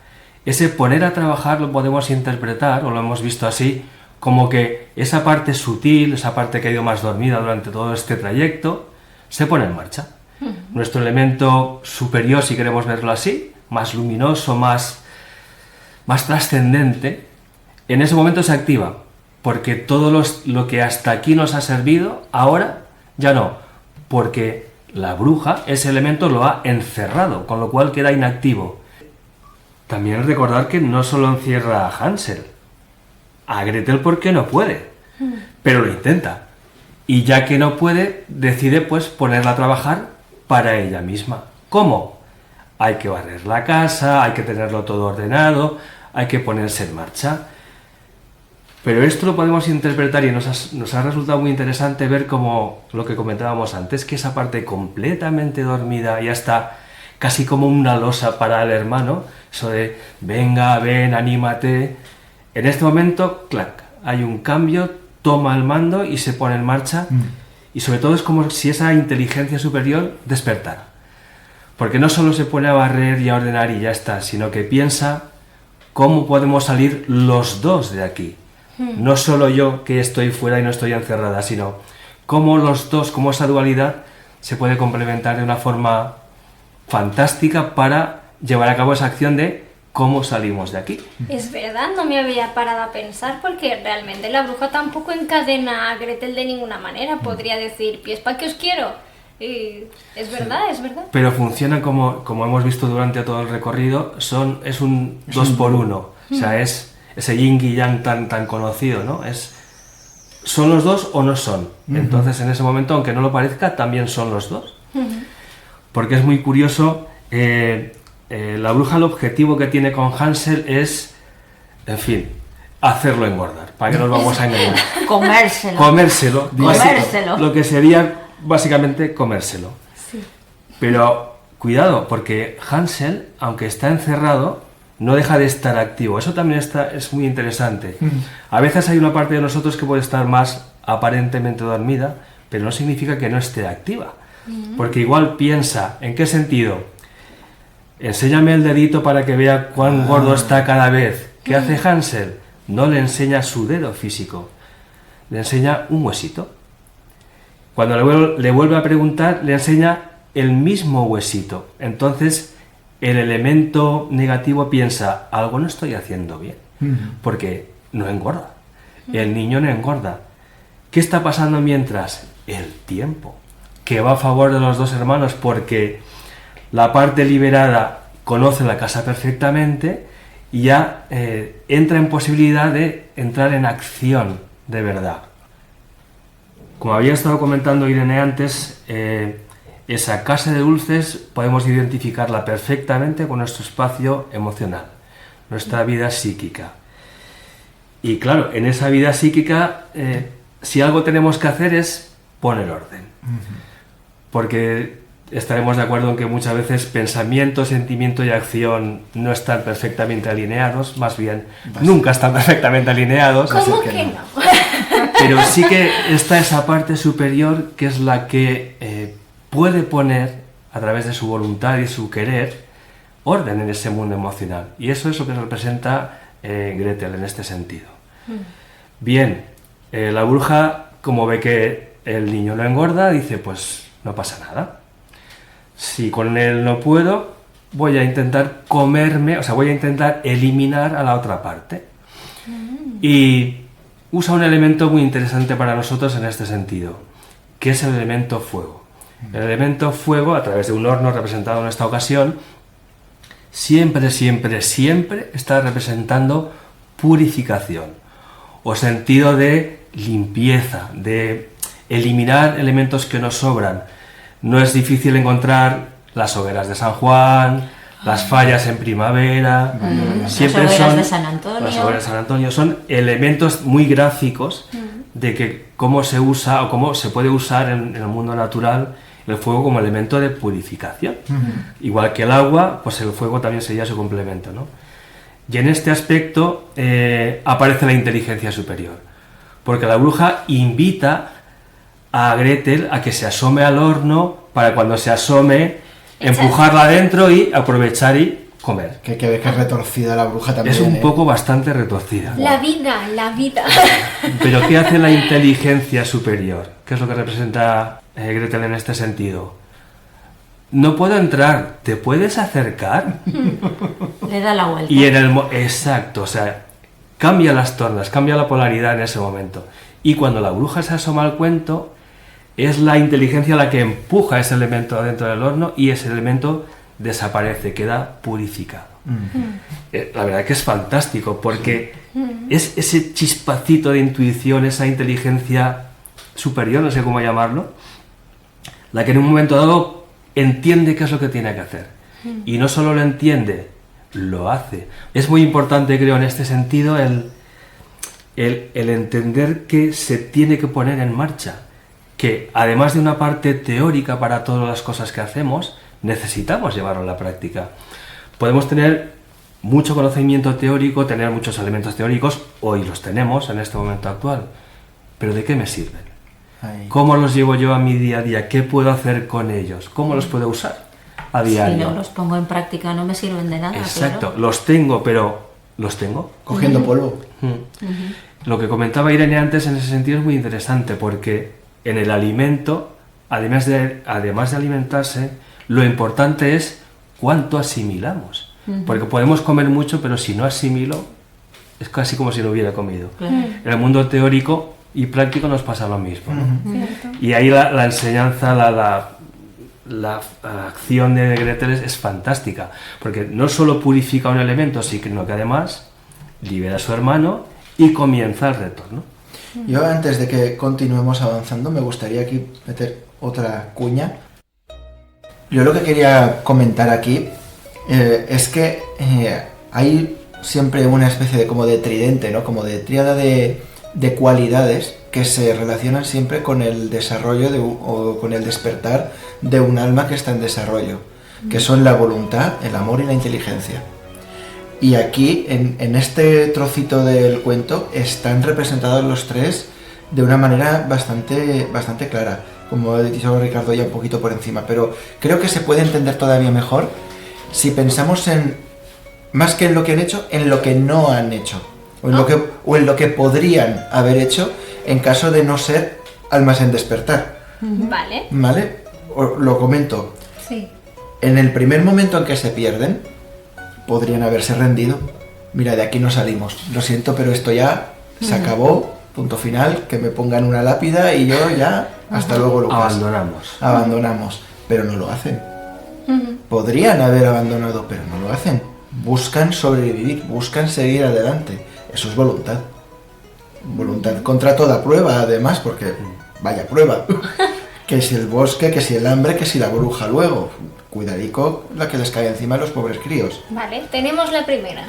Ese poner a trabajar lo podemos interpretar, o lo hemos visto así, como que esa parte sutil, esa parte que ha ido más dormida durante todo este trayecto, se pone en marcha. Nuestro elemento superior, si queremos verlo así, más luminoso, más trascendente, en ese momento se activa, porque todo lo que hasta aquí nos ha servido, ahora ya no, porque la bruja ese elemento lo ha encerrado, con lo cual queda inactivo. También recordar que no solo encierra a Hansel, a Gretel porque no puede, pero lo intenta. Y ya que no puede, decide pues ponerla a trabajar para ella misma. ¿Cómo? Hay que barrer la casa, hay que tenerlo todo ordenado, hay que ponerse en marcha. Pero esto lo podemos interpretar y nos ha resultado muy interesante ver como lo que comentábamos antes, que esa parte completamente dormida ya está casi como una losa para el hermano, eso de venga, ven, anímate. En este momento, clac, hay un cambio, toma el mando y se pone en marcha, y sobre todo es como si esa inteligencia superior despertara. Porque no solo se pone a barrer y a ordenar y ya está, sino que piensa cómo podemos salir los dos de aquí. No solo yo que estoy fuera y no estoy encerrada, sino cómo los dos, cómo esa dualidad se puede complementar de una forma fantástica para llevar a cabo esa acción de cómo salimos de aquí. Es verdad, no me había parado a pensar porque realmente la bruja tampoco encadena a Gretel de ninguna manera. Podría decir, pies pa' que os quiero. Y es verdad, es verdad. Pero funcionan como hemos visto durante todo el recorrido, es un 2 por 1. O sea, es ese yin y yang tan conocido, ¿no? ¿Son los dos o no son? Entonces, en ese momento, aunque no lo parezca, también son los dos. Porque es muy curioso, la bruja, el objetivo que tiene con Hansel es, en fin, hacerlo engordar. ¿Para qué nos vamos a engañar? Comérselo. Lo que sería básicamente comérselo. Sí. Pero cuidado, porque Hansel, aunque está encerrado, no deja de estar activo. Eso también es muy interesante. A veces hay una parte de nosotros que puede estar más aparentemente dormida, pero no significa que no esté activa. Porque igual piensa, ¿en qué sentido? Enséñame el dedito para que vea cuán gordo está cada vez. ¿Qué hace Hansel? No le enseña su dedo físico, le enseña un huesito. Cuando le vuelve a preguntar, le enseña el mismo huesito. Entonces, el elemento negativo piensa, algo no estoy haciendo bien, porque no engorda. El niño no engorda. ¿Qué está pasando mientras? El tiempo, que va a favor de los dos hermanos, porque la parte liberada conoce la casa perfectamente y ya entra en posibilidad de entrar en acción de verdad. Como había estado comentando Irene antes, esa casa de dulces podemos identificarla perfectamente con nuestro espacio emocional, nuestra vida psíquica. Y claro, en esa vida psíquica, si algo tenemos que hacer es poner orden. Porque estaremos de acuerdo en que muchas veces pensamiento, sentimiento y acción no están perfectamente alineados, más bien nunca están perfectamente alineados. ¿Cómo que no? Pero sí que está esa parte superior que es la que puede poner, a través de su voluntad y su querer, orden en ese mundo emocional. Y eso es lo que representa Gretel en este sentido. Bien, la bruja, como ve que el niño no engorda, dice, pues no pasa nada. Si con él no puedo, voy a intentar voy a intentar eliminar a la otra parte. Y usa un elemento muy interesante para nosotros en este sentido, que es el elemento fuego. El elemento fuego, a través de un horno representado en esta ocasión, siempre está representando purificación, o sentido de limpieza, de eliminar elementos que nos sobran. No es difícil encontrar las hogueras de San Juan, las fallas en primavera, siempre las hogueras son de San Antonio. Las hogueras de San Antonio son elementos muy gráficos de que cómo se usa o cómo se puede usar en el mundo natural el fuego como elemento de purificación. Igual que el agua, pues el fuego también sería su complemento, ¿no? Y en este aspecto aparece la inteligencia superior, porque la bruja invita a Gretel a que se asome al horno para cuando se asome empujarla adentro y aprovechar y comer. Que ves que es retorcida la bruja también. Es un poco bastante retorcida. La vida. Pero ¿qué hace la inteligencia superior? ¿Qué es lo que representa Gretel en este sentido? No puedo entrar, ¿te puedes acercar? Le da la vuelta. Y exacto, o sea, cambia las tornas, cambia la polaridad en ese momento. Y cuando la bruja se asoma al cuento, es la inteligencia la que empuja ese elemento adentro del horno y ese elemento desaparece, queda purificado. La verdad que es fantástico, porque es ese chispacito de intuición, esa inteligencia superior, no sé cómo llamarlo, la que en un momento dado entiende qué es lo que tiene que hacer. Y no solo lo entiende, lo hace. Es muy importante, creo, en este sentido, el entender que se tiene que poner en marcha, que además de una parte teórica para todas las cosas que hacemos, necesitamos llevarlo a la práctica. Podemos tener mucho conocimiento teórico, tener muchos elementos teóricos, hoy los tenemos en este momento actual, pero ¿de qué me sirven? ¿Cómo los llevo yo a mi día a día? ¿Qué puedo hacer con ellos? ¿Cómo los puedo usar a diario? Si no los pongo en práctica no me sirven de nada. Exacto, claro. los tengo, pero ¿los tengo? Cogiendo polvo. Lo que comentaba Irene antes en ese sentido es muy interesante, porque en el alimento, además de alimentarse, lo importante es cuánto asimilamos. Porque podemos comer mucho, pero si no asimilo, es casi como si no hubiera comido. En el mundo teórico y práctico nos pasa lo mismo, ¿no? Y ahí la enseñanza, la acción de Gretel es fantástica, porque no solo purifica un elemento, sino que además libera a su hermano y comienza el retorno. Yo, antes de que continuemos avanzando, me gustaría aquí meter otra cuña. Yo lo que quería comentar aquí es que hay siempre una especie de como de tridente, ¿no? Como de tríada de cualidades que se relacionan siempre con el desarrollo o con el despertar de un alma que está en desarrollo, que son la voluntad, el amor y la inteligencia. Y aquí, en este trocito del cuento, están representados los tres de una manera bastante clara, como ha dicho Ricardo ya un poquito por encima, pero creo que se puede entender todavía mejor si pensamos más que en lo que han hecho, en lo que no han hecho, o en lo que podrían haber hecho en caso de no ser almas en despertar. Vale. ¿Vale? Lo comento. Sí. En el primer momento en que se pierden, podrían haberse rendido. Mira, de aquí no salimos. Lo siento, pero esto ya se acabó. Punto final. Que me pongan una lápida y yo ya... Hasta luego, Lucas. Abandonamos. Pero no lo hacen. Podrían haber abandonado, pero no lo hacen. Buscan sobrevivir, buscan seguir adelante. Eso es voluntad. Voluntad contra toda prueba, además, porque... Vaya prueba. Que si el bosque, que si el hambre, que si la bruja luego. Cuidadico la que les cae encima a los pobres críos. Vale, tenemos la primera.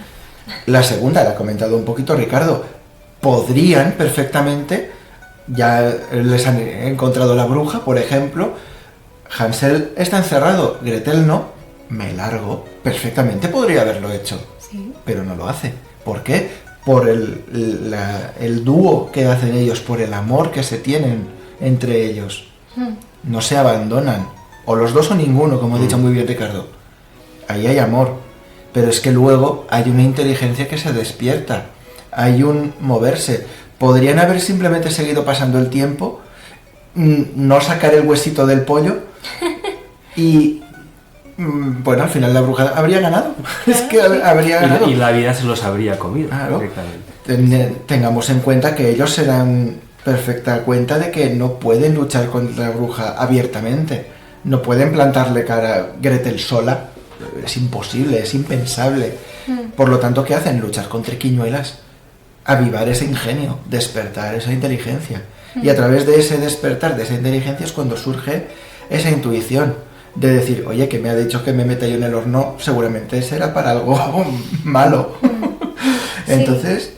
La segunda, la ha comentado un poquito Ricardo. Podrían perfectamente, ya les han encontrado la bruja, por ejemplo. Hansel está encerrado, Gretel no. Me largo. Perfectamente podría haberlo hecho. Sí. Pero no lo hace. ¿Por qué? Por el dúo que hacen ellos, por el amor que se tienen entre ellos. No se abandonan. O los dos o ninguno, como ha dicho muy bien Ricardo. Ahí hay amor. Pero es que luego hay una inteligencia que se despierta. Hay un moverse. Podrían haber simplemente seguido pasando el tiempo, no sacar el huesito del pollo y... Bueno, al final la bruja habría ganado. Es que habría ganado. Y la vida se los habría comido. Claro. Directamente. Tengamos en cuenta que ellos se dan perfecta cuenta de que no pueden luchar contra la bruja abiertamente. No pueden plantarle cara a Gretel sola. Es imposible, es impensable. Por lo tanto, ¿qué hacen? Luchar con triquiñuelas. Avivar ese ingenio, despertar esa inteligencia. Y a través de ese despertar, de esa inteligencia, es cuando surge esa intuición de decir, oye, que me ha dicho que me meta yo en el horno, seguramente será para algo malo. Entonces,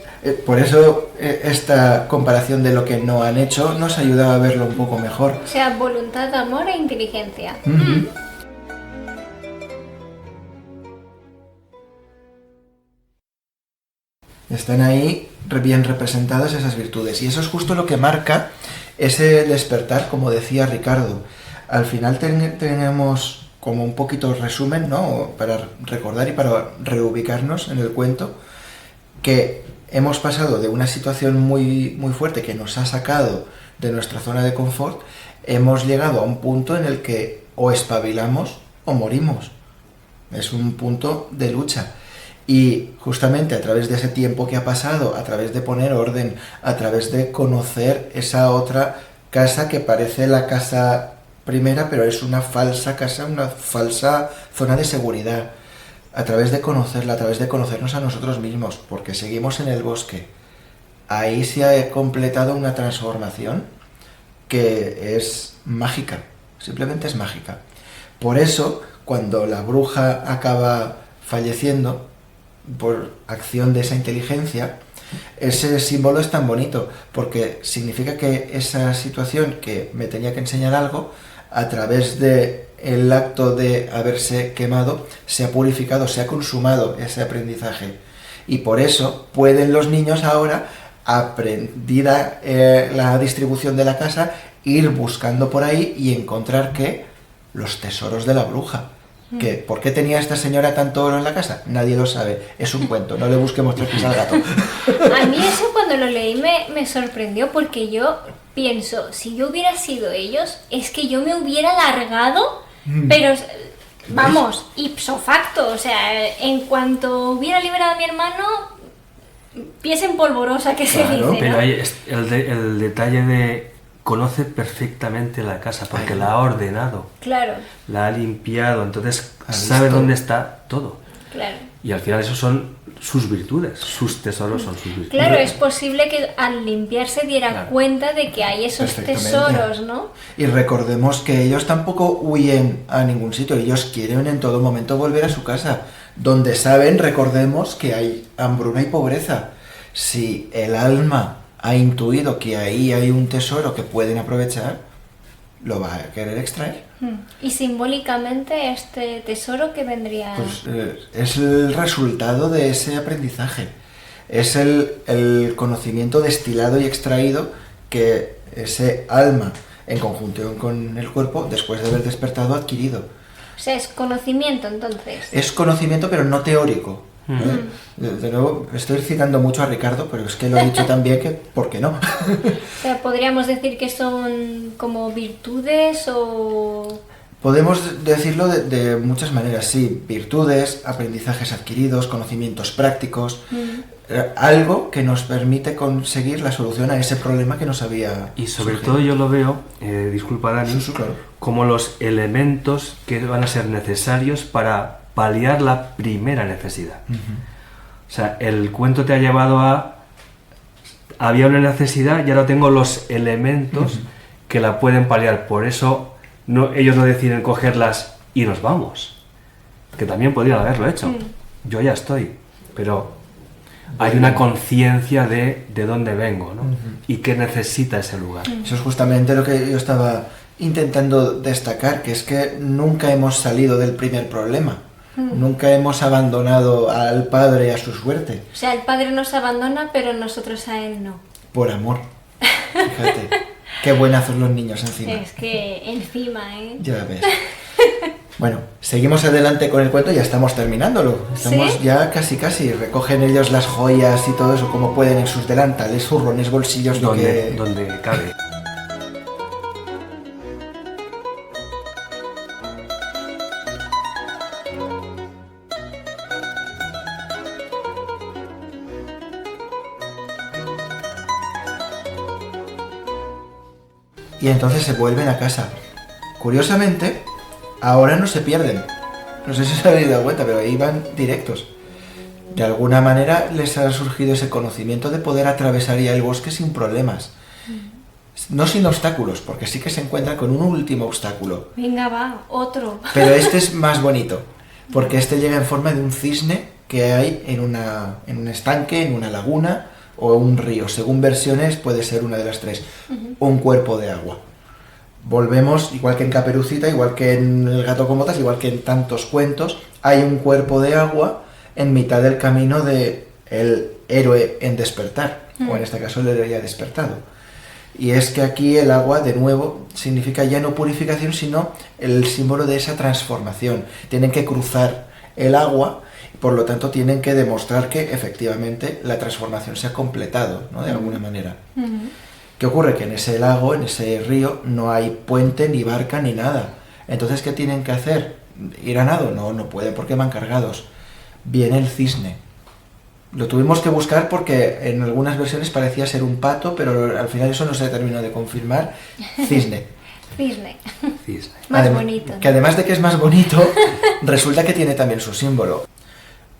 por eso esta comparación de lo que no han hecho nos ayuda a verlo un poco mejor. O sea, voluntad, amor e inteligencia. Están ahí bien representadas esas virtudes. Y eso es justo lo que marca ese despertar, como decía Ricardo. Al final tenemos como un poquito resumen, ¿no? Para recordar y para reubicarnos en el cuento, que hemos pasado de una situación muy, muy fuerte que nos ha sacado de nuestra zona de confort, hemos llegado a un punto en el que o espabilamos o morimos. Es un punto de lucha. Y justamente a través de ese tiempo que ha pasado, a través de poner orden, a través de conocer esa otra casa que parece la casa primera, pero es una falsa casa, una falsa zona de seguridad, a través de conocerla, a través de conocernos a nosotros mismos, porque seguimos en el bosque. Ahí se ha completado una transformación que es mágica, simplemente es mágica. Por eso, cuando la bruja acaba falleciendo, por acción de esa inteligencia, ese símbolo es tan bonito, porque significa que esa situación que me tenía que enseñar algo, a través del acto de haberse quemado, se ha purificado, se ha consumado ese aprendizaje. Y por eso pueden los niños ahora, aprendida la distribución de la casa, ir buscando por ahí y encontrar que los tesoros de la bruja. ¿Qué? ¿Por qué tenía esta señora tanto oro en la casa? Nadie lo sabe. Es un cuento, no le busquemos tres pies al gato. A mí eso cuando lo leí me sorprendió, porque yo pienso, si yo hubiera sido ellos, es que yo me hubiera largado, pero vamos, ipso facto, o sea, en cuanto hubiera liberado a mi hermano, pies en polvorosa, que se dice, ¿no? Pero hay el detalle de... Conoce perfectamente la casa porque la ha ordenado, claro, la ha limpiado, entonces sabe dónde está todo. Claro. Y al final eso son sus virtudes, sus tesoros son sus virtudes. Claro, es posible que al limpiarse diera cuenta de que hay esos tesoros, ¿no? Y recordemos que ellos tampoco huyen a ningún sitio, ellos quieren en todo momento volver a su casa. donde saben, recordemos, que hay hambruna y pobreza. Si el alma ha intuido que ahí hay un tesoro que pueden aprovechar, lo va a querer extraer. Y simbólicamente este tesoro que vendría... Pues es el resultado de ese aprendizaje. Es el conocimiento destilado y extraído que ese alma, en conjunción con el cuerpo, después de haber despertado, ha adquirido. O sea, es conocimiento entonces. Es conocimiento, pero no teórico. De nuevo, estoy citando mucho a Ricardo, pero es que lo he dicho también que, ¿por qué no? O sea, podríamos decir que son como virtudes o... Podemos decirlo de muchas maneras, sí, virtudes, aprendizajes adquiridos, conocimientos prácticos, algo que nos permite conseguir la solución a ese problema que nos había Y sobre surgido. todo yo lo veo, disculpa Dani, Sí, sí, claro. como los elementos que van a ser necesarios para paliar la primera necesidad. O sea, el cuento te ha llevado a... Había una necesidad y ahora tengo los elementos que la pueden paliar. Por eso ellos no deciden cogerlas y nos vamos. Que también podrían haberlo hecho. Yo ya estoy. Pero hay una conciencia de dónde vengo, ¿no? Y qué necesita ese lugar. Eso es justamente lo que yo estaba intentando destacar, que es que nunca hemos salido del primer problema. Nunca hemos abandonado al Padre y a su suerte. O sea, el Padre nos abandona, pero nosotros a Él no. Por amor. Fíjate. Qué buenazos los niños encima. Es que encima, ¿eh? Ya ves. Bueno, seguimos adelante con el cuento, ya estamos terminándolo. Estamos ¿Sí? ya casi. Recogen ellos las joyas y todo eso como pueden en sus delantales, zurrones, bolsillos, lo que... Donde cabe. Y entonces se vuelven a casa. Curiosamente, ahora no se pierden. No sé si os habéis dado cuenta, pero ahí van directos. De alguna manera les ha surgido ese conocimiento de poder atravesar ya el bosque sin problemas. No sin obstáculos, porque sí que se encuentran con un último obstáculo. Venga, va, otro. Pero este es más bonito, porque este llega en forma de un cisne que hay en un estanque, en una laguna o un río. Según versiones puede ser una de las tres. Un cuerpo de agua. Volvemos, igual que en Caperucita, igual que en El gato con botas, igual que en tantos cuentos, hay un cuerpo de agua en mitad del camino de el héroe en despertar, o en este caso el héroe ya despertado. Y es que aquí el agua, de nuevo, significa ya no purificación, sino el símbolo de esa transformación. Tienen que cruzar el agua, y por lo tanto tienen que demostrar que efectivamente la transformación se ha completado, ¿no? De alguna manera. ¿Qué ocurre? Que en ese lago, en ese río, no hay puente, ni barca, ni nada. Entonces, ¿qué tienen que hacer? ¿Ir a nado? No, no pueden porque van cargados. Viene el cisne. Lo tuvimos que buscar porque en algunas versiones parecía ser un pato, pero al final eso no se terminó de confirmar. Cisne. Cisne. Cisne. Más bonito. Que además de que es más bonito, resulta que tiene también su símbolo.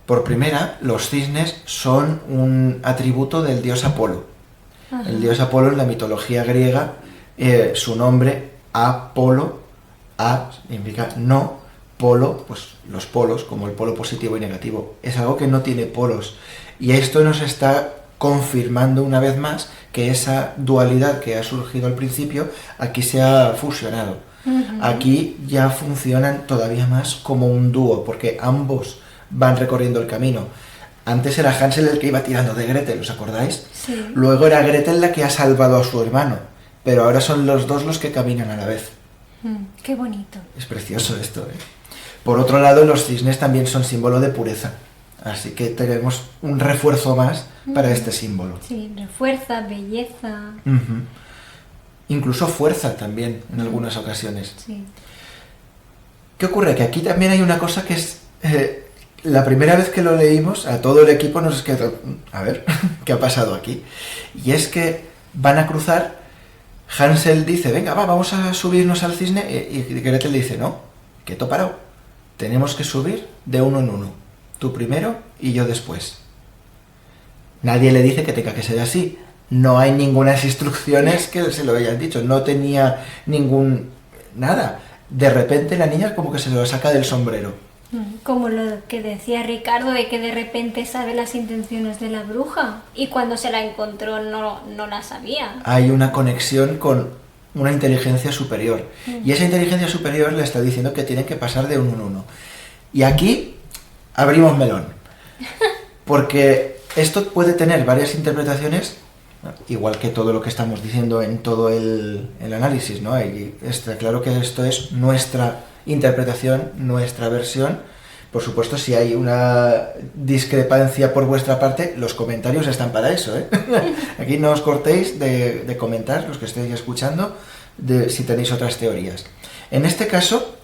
Por primera, los cisnes son un atributo del dios Apolo. El dios Apolo en la mitología griega, su nombre, Apolo, A significa no, polo, pues los polos, como el polo positivo y negativo. Es algo que no tiene polos. Y esto nos está confirmando una vez más que esa dualidad que ha surgido al principio, aquí se ha fusionado. Aquí ya funcionan todavía más como un dúo, porque ambos van recorriendo el camino. Antes era Hansel el que iba tirando de Gretel, ¿os acordáis? Sí. Luego era Gretel la que ha salvado a su hermano, pero ahora son los dos los que caminan a la vez. Qué bonito. Es precioso esto, ¿eh? Por otro lado, los cisnes también son símbolo de pureza, así que tenemos un refuerzo más para este símbolo. Sí, fuerza, belleza. Incluso fuerza también en algunas ocasiones. Sí. ¿Qué ocurre? Que aquí también hay una cosa que es... la primera vez que lo leímos, a todo el equipo nos quedó... A ver, ¿qué ha pasado aquí? Y es que van a cruzar, Hansel dice, venga, vamos a subirnos al cisne, y Gretel le dice, no, quieto parado, tenemos que subir de uno en uno, tú primero y yo después. Nadie le dice que tenga que ser así, no hay ningunas instrucciones que se lo hayan dicho, no tenía nada. De repente la niña como que se lo saca del sombrero. Como lo que decía Ricardo, de que de repente sabe las intenciones de la bruja y cuando se la encontró no la sabía. Hay una conexión con una inteligencia superior. Y esa inteligencia superior le está diciendo que tiene que pasar de uno en uno. Y aquí abrimos melón. Porque esto puede tener varias interpretaciones, igual que todo lo que estamos diciendo en todo el análisis, ¿no? Y está claro que esto es nuestra interpretación, nuestra versión. Por supuesto, si hay una discrepancia por vuestra parte, los comentarios están para eso, ¿eh? Aquí no os cortéis de comentar, los que estéis escuchando, si tenéis otras teorías. En este caso,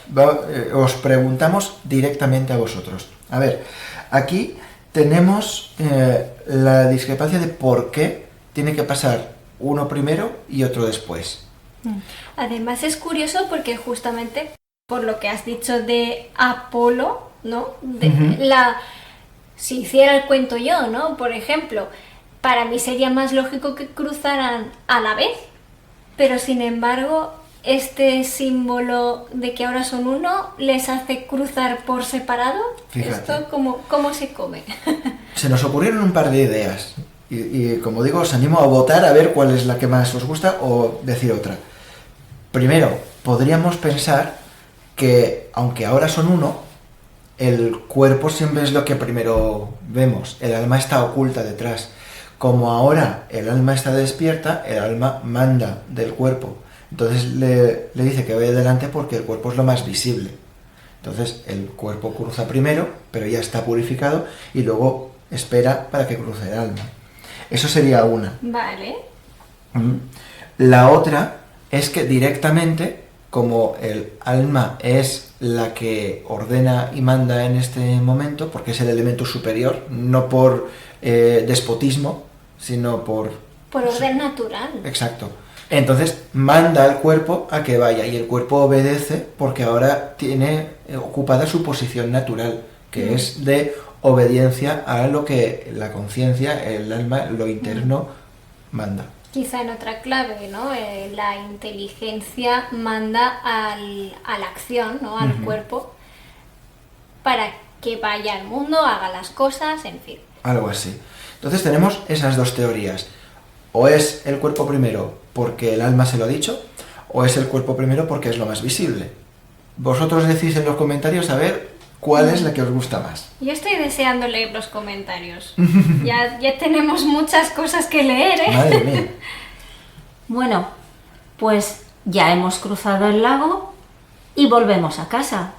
os preguntamos directamente a vosotros. A ver, aquí tenemos la discrepancia de por qué tiene que pasar uno primero y otro después. Además es curioso porque justamente por lo que has dicho de Apolo, ¿no? Si hiciera el cuento yo, ¿no? Por ejemplo, para mí sería más lógico que cruzaran a la vez, pero sin embargo, este símbolo de que ahora son uno les hace cruzar por separado. Fíjate. ¿Esto cómo se come? Se nos ocurrieron un par de ideas y como digo, os animo a votar a ver cuál es la que más os gusta o decir otra. Primero, podríamos pensar que aunque ahora son uno, el cuerpo siempre es lo que primero vemos, el alma está oculta detrás. Como ahora el alma está despierta, el alma manda del cuerpo. Entonces le dice que vaya adelante porque el cuerpo es lo más visible. Entonces el cuerpo cruza primero, pero ya está purificado, y luego espera para que cruce el alma. Eso sería una. Vale. La otra es que directamente, como el alma es la que ordena y manda en este momento, porque es el elemento superior, no por despotismo, sino por orden natural. Exacto. Entonces manda al cuerpo a que vaya, y el cuerpo obedece porque ahora tiene ocupada su posición natural, que es de obediencia a lo que la conciencia, el alma, lo interno manda. Quizá en otra clave, ¿no? La inteligencia manda a la acción, ¿no? Al cuerpo, para que vaya al mundo, haga las cosas, en fin. Algo así. Entonces tenemos esas dos teorías. O es el cuerpo primero porque el alma se lo ha dicho, o es el cuerpo primero porque es lo más visible. Vosotros decís en los comentarios a ver cuál es la que os gusta más. Yo estoy deseando leer los comentarios. Ya tenemos muchas cosas que leer, ¿eh? Madre mía. Bueno, pues ya hemos cruzado el lago y volvemos a casa.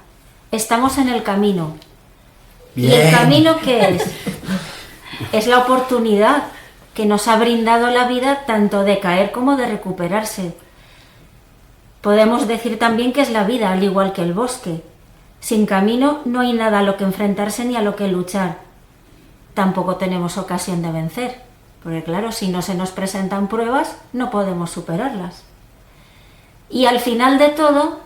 Estamos en el camino. Bien. ¿Y el camino qué es? Es la oportunidad que nos ha brindado la vida tanto de caer como de recuperarse. Podemos decir también que es la vida, al igual que el bosque. Sin camino no hay nada a lo que enfrentarse ni a lo que luchar. Tampoco tenemos ocasión de vencer, porque claro, si no se nos presentan pruebas, no podemos superarlas. Y al final de todo,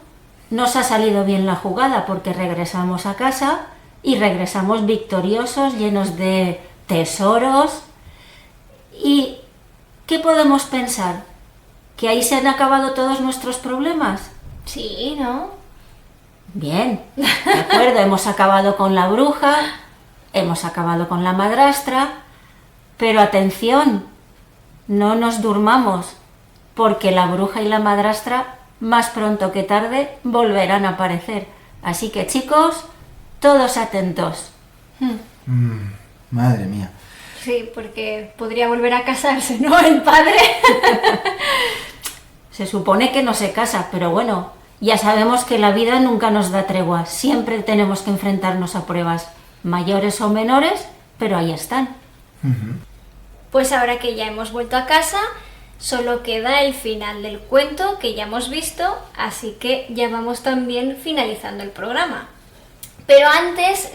nos ha salido bien la jugada, porque regresamos a casa y regresamos victoriosos, llenos de tesoros. ¿Y qué podemos pensar? ¿Que ahí se han acabado todos nuestros problemas? Sí, ¿no? Bien, de acuerdo, hemos acabado con la bruja, hemos acabado con la madrastra, pero atención, no nos durmamos, porque la bruja y la madrastra más pronto que tarde volverán a aparecer. Así que chicos, todos atentos. Madre mía. Sí, porque podría volver a casarse, ¿no? El padre. Se supone que no se casa, pero bueno, ya sabemos que la vida nunca nos da tregua. Siempre tenemos que enfrentarnos a pruebas, mayores o menores, pero ahí están. Pues ahora que ya hemos vuelto a casa, solo queda el final del cuento que ya hemos visto, así que ya vamos también finalizando el programa. Pero antes,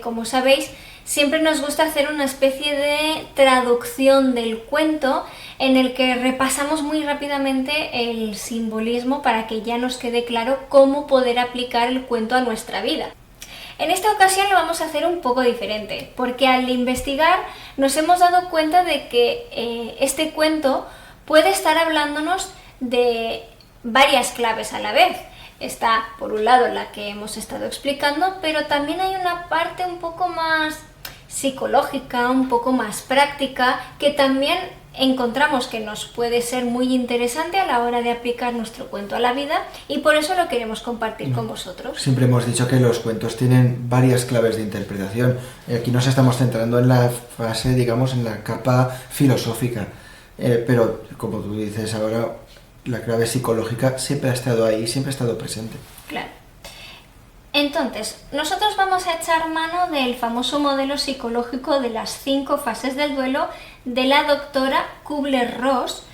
como sabéis, siempre nos gusta hacer una especie de traducción del cuento en el que repasamos muy rápidamente el simbolismo para que ya nos quede claro cómo poder aplicar el cuento a nuestra vida. En esta ocasión lo vamos a hacer un poco diferente, porque al investigar nos hemos dado cuenta de que este cuento puede estar hablándonos de varias claves a la vez. está por un lado la que hemos estado explicando, pero también hay una parte un poco más psicológica, un poco más práctica, que también encontramos que nos puede ser muy interesante a la hora de aplicar nuestro cuento a la vida, y por eso lo queremos compartir con vosotros. Siempre hemos dicho que los cuentos tienen varias claves de interpretación. Aquí nos estamos centrando en la fase, digamos, en la capa filosófica, pero como tú dices ahora, la clave psicológica siempre ha estado ahí, siempre ha estado presente. Claro. Entonces, nosotros vamos a echar mano del famoso modelo psicológico de las 5 fases del duelo de la doctora Kubler-Ross,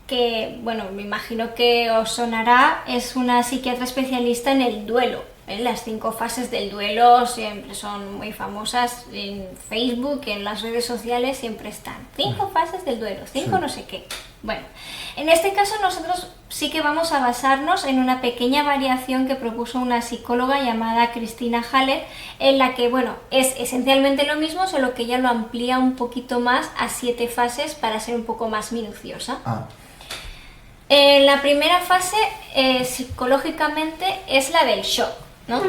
que, bueno, me imagino que os sonará, es una psiquiatra especialista en el duelo. Las 5 fases del duelo siempre son muy famosas en Facebook, en las redes sociales siempre están. 5 fases del duelo, 5 no sé qué. Bueno, en este caso nosotros sí que vamos a basarnos en una pequeña variación que propuso una psicóloga llamada Christina Haller, en la que, bueno, es esencialmente lo mismo, solo que ella lo amplía un poquito más a 7 fases para ser un poco más minuciosa. La primera fase, psicológicamente, es la del shock, ¿no?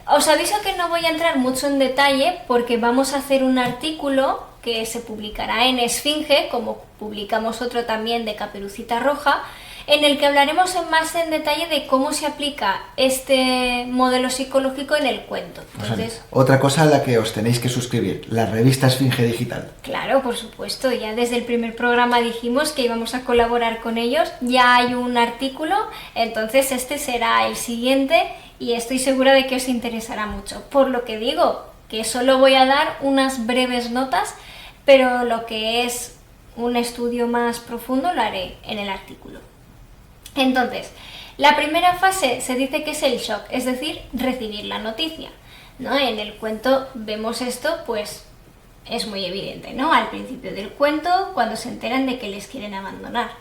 Os aviso que no voy a entrar mucho en detalle porque vamos a hacer un artículo que se publicará en Esfinge, como publicamos otro también de Caperucita Roja, en el que hablaremos más en detalle de cómo se aplica este modelo psicológico en el cuento. Entonces, otra cosa a la que os tenéis que suscribir, la revista Esfinge Digital. Claro, por supuesto, ya desde el primer programa dijimos que íbamos a colaborar con ellos, ya hay un artículo, entonces este será el siguiente y estoy segura de que os interesará mucho. Por lo que digo, que solo voy a dar unas breves notas, pero lo que es un estudio más profundo lo haré en el artículo. Entonces, la primera fase se dice que es el shock, es decir, recibir la noticia, ¿no? En el cuento vemos esto, pues es muy evidente, ¿no? Al principio del cuento, cuando se enteran de que les quieren abandonar.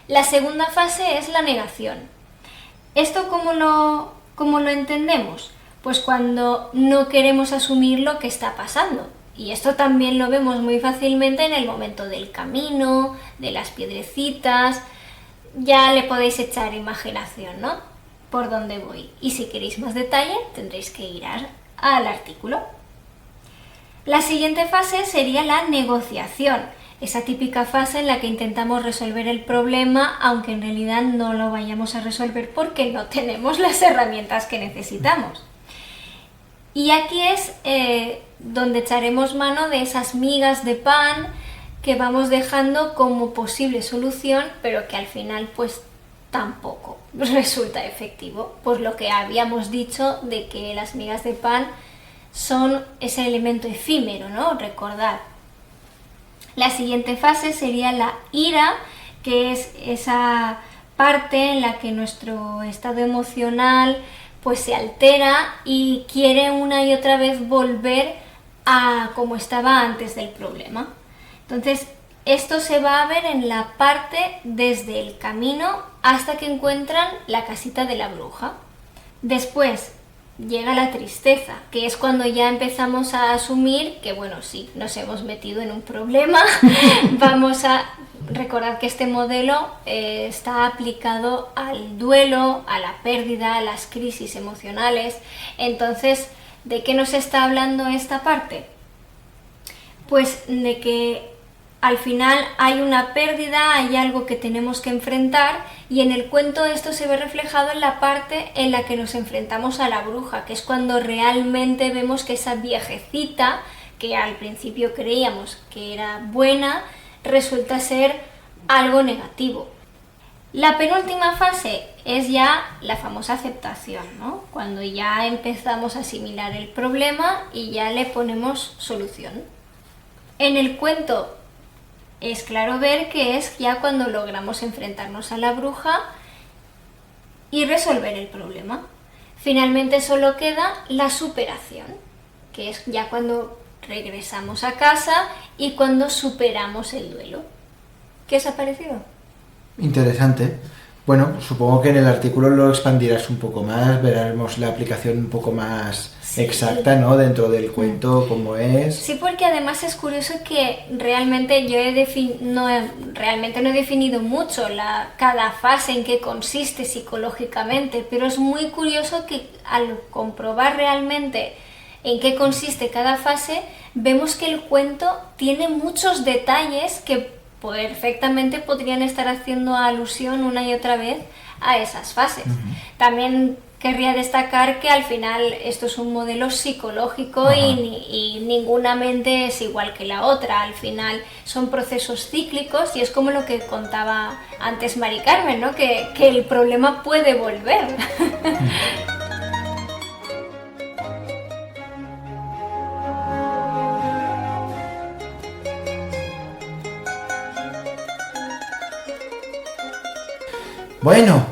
La segunda fase es la negación. ¿Esto cómo lo entendemos? Pues cuando no queremos asumir lo que está pasando. Y esto también lo vemos muy fácilmente en el momento del camino, de las piedrecitas. Ya le podéis echar imaginación, ¿no? Por dónde voy. Y si queréis más detalle, tendréis que ir al artículo. La siguiente fase sería la negociación. Esa típica fase en la que intentamos resolver el problema, aunque en realidad no lo vayamos a resolver porque no tenemos las herramientas que necesitamos. Y aquí es donde echaremos mano de esas migas de pan que vamos dejando como posible solución, pero que al final pues tampoco resulta efectivo, por lo que habíamos dicho de que las migas de pan son ese elemento efímero, ¿no? Recordad. La siguiente fase sería la ira, que es esa parte en la que nuestro estado emocional pues se altera y quiere una y otra vez volver a como estaba antes del problema. Entonces, esto se va a ver en la parte desde el camino hasta que encuentran la casita de la bruja. Después llega la tristeza, que es cuando ya empezamos a asumir que, bueno, sí, nos hemos metido en un problema. Vamos a recordar que este modelo está aplicado al duelo, a la pérdida, a las crisis emocionales. Entonces, ¿de qué nos está hablando esta parte? Pues de que al final hay una pérdida, hay algo que tenemos que enfrentar, y en el cuento esto se ve reflejado en la parte en la que nos enfrentamos a la bruja, que es cuando realmente vemos que esa viejecita, que al principio creíamos que era buena, resulta ser algo negativo. La penúltima fase es ya la famosa aceptación, ¿no? Cuando ya empezamos a asimilar el problema y ya le ponemos solución. En el cuento es claro ver que es ya cuando logramos enfrentarnos a la bruja y resolver el problema. Finalmente solo queda la superación, que es ya cuando regresamos a casa y cuando superamos el duelo. ¿Qué os ha parecido? Interesante. Bueno, supongo que en el artículo lo expandirás un poco más, veremos la aplicación un poco más exacta, ¿no? Dentro del cuento, como es. Sí, porque además es curioso que realmente yo realmente no he definido mucho cada fase en qué consiste psicológicamente, pero es muy curioso que al comprobar realmente en qué consiste cada fase, vemos que el cuento tiene muchos detalles que perfectamente podrían estar haciendo alusión una y otra vez a esas fases. También querría destacar que al final esto es un modelo psicológico y ninguna mente es igual que la otra. Al final son procesos cíclicos y es como lo que contaba antes Mari Carmen, ¿no? Que el problema puede volver. Bueno,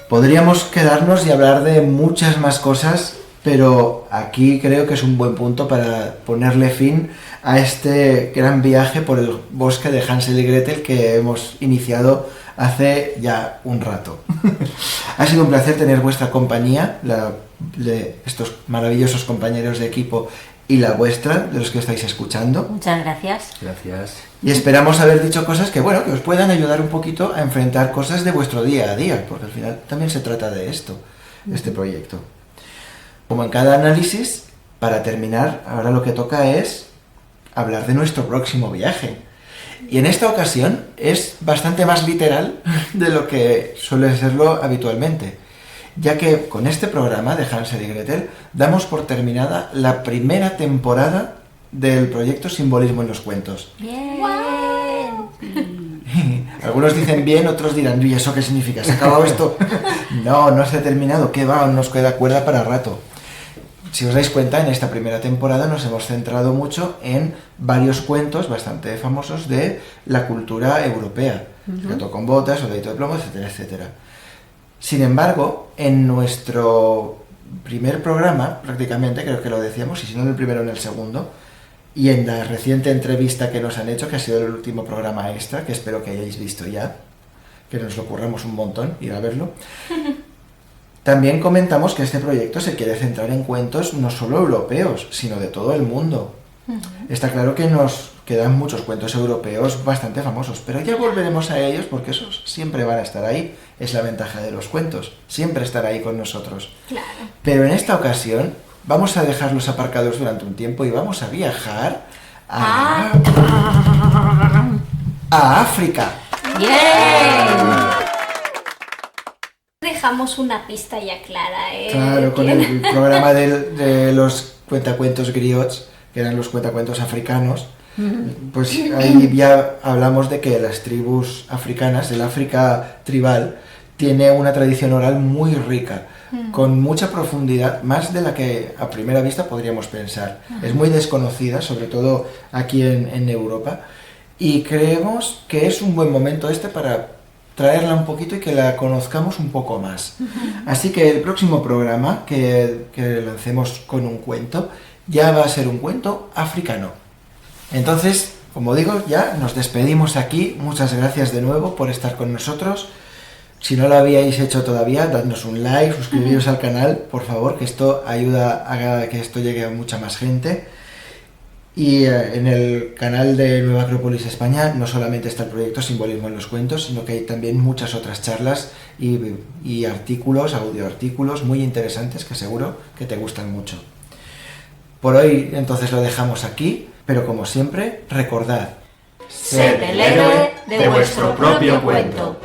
podríamos quedarnos y hablar de muchas más cosas, pero aquí creo que es un buen punto para ponerle fin a este gran viaje por el bosque de Hansel y Gretel que hemos iniciado hace ya un rato. Ha sido un placer tener vuestra compañía, de estos maravillosos compañeros de equipo y la vuestra, de los que estáis escuchando. Muchas gracias. Gracias. Y esperamos haber dicho cosas que, bueno, que os puedan ayudar un poquito a enfrentar cosas de vuestro día a día, porque al final también se trata de esto, este proyecto. Como en cada análisis, para terminar, ahora lo que toca es hablar de nuestro próximo viaje. Y en esta ocasión es bastante más literal de lo que suele serlo habitualmente, ya que con este programa de Hansel y Gretel damos por terminada la primera temporada del proyecto Simbolismo en los Cuentos. Bien. Algunos dicen bien, otros dirán, ¿y eso qué significa? ¿Se ha acabado esto? No, no se ha terminado, ¿qué va? Nos queda cuerda para rato. Si os dais cuenta, en esta primera temporada nos hemos centrado mucho en varios cuentos bastante famosos de la cultura europea. Gato con botas, Soldadito de plomo, etcétera, etcétera. Sin embargo, en nuestro primer programa, prácticamente, creo que lo decíamos, y si no en el primero, en el segundo, y en la reciente entrevista que nos han hecho, que ha sido el último programa extra, que espero que hayáis visto ya, que nos lo curramos un montón, ir a verlo, también comentamos que este proyecto se quiere centrar en cuentos no solo europeos, sino de todo el mundo. Está claro que nos quedan muchos cuentos europeos bastante famosos, pero ya volveremos a ellos porque esos siempre van a estar ahí. Es la ventaja de los cuentos, siempre estar ahí con nosotros. Claro. Pero en esta ocasión vamos a dejarlos aparcados durante un tiempo y vamos a viajar a África. ¡Bien! Dejamos una pista ya clara, ¿eh? Claro, con el programa de los cuentacuentos griots, que eran los cuentacuentos africanos, pues ahí ya hablamos de que las tribus africanas, el África tribal, tiene una tradición oral muy rica, con mucha profundidad, más de la que a primera vista podríamos pensar. Es muy desconocida, sobre todo aquí en Europa, y creemos que es un buen momento este para traerla un poquito y que la conozcamos un poco más. Así que el próximo programa que lancemos con un cuento ya va a ser un cuento africano. Entonces, como digo, ya nos despedimos aquí. Muchas gracias de nuevo por estar con nosotros. Si no lo habíais hecho todavía, dadnos un like, suscribiros al canal, por favor, que esto ayuda a que esto llegue a mucha más gente. Y en el canal de Nueva Acrópolis España no solamente está el proyecto Simbolismo en los Cuentos, sino que hay también muchas otras charlas y artículos, audioartículos muy interesantes que seguro que te gustan mucho. Por hoy entonces lo dejamos aquí, pero como siempre, recordad, Sed el héroe de vuestro propio cuento.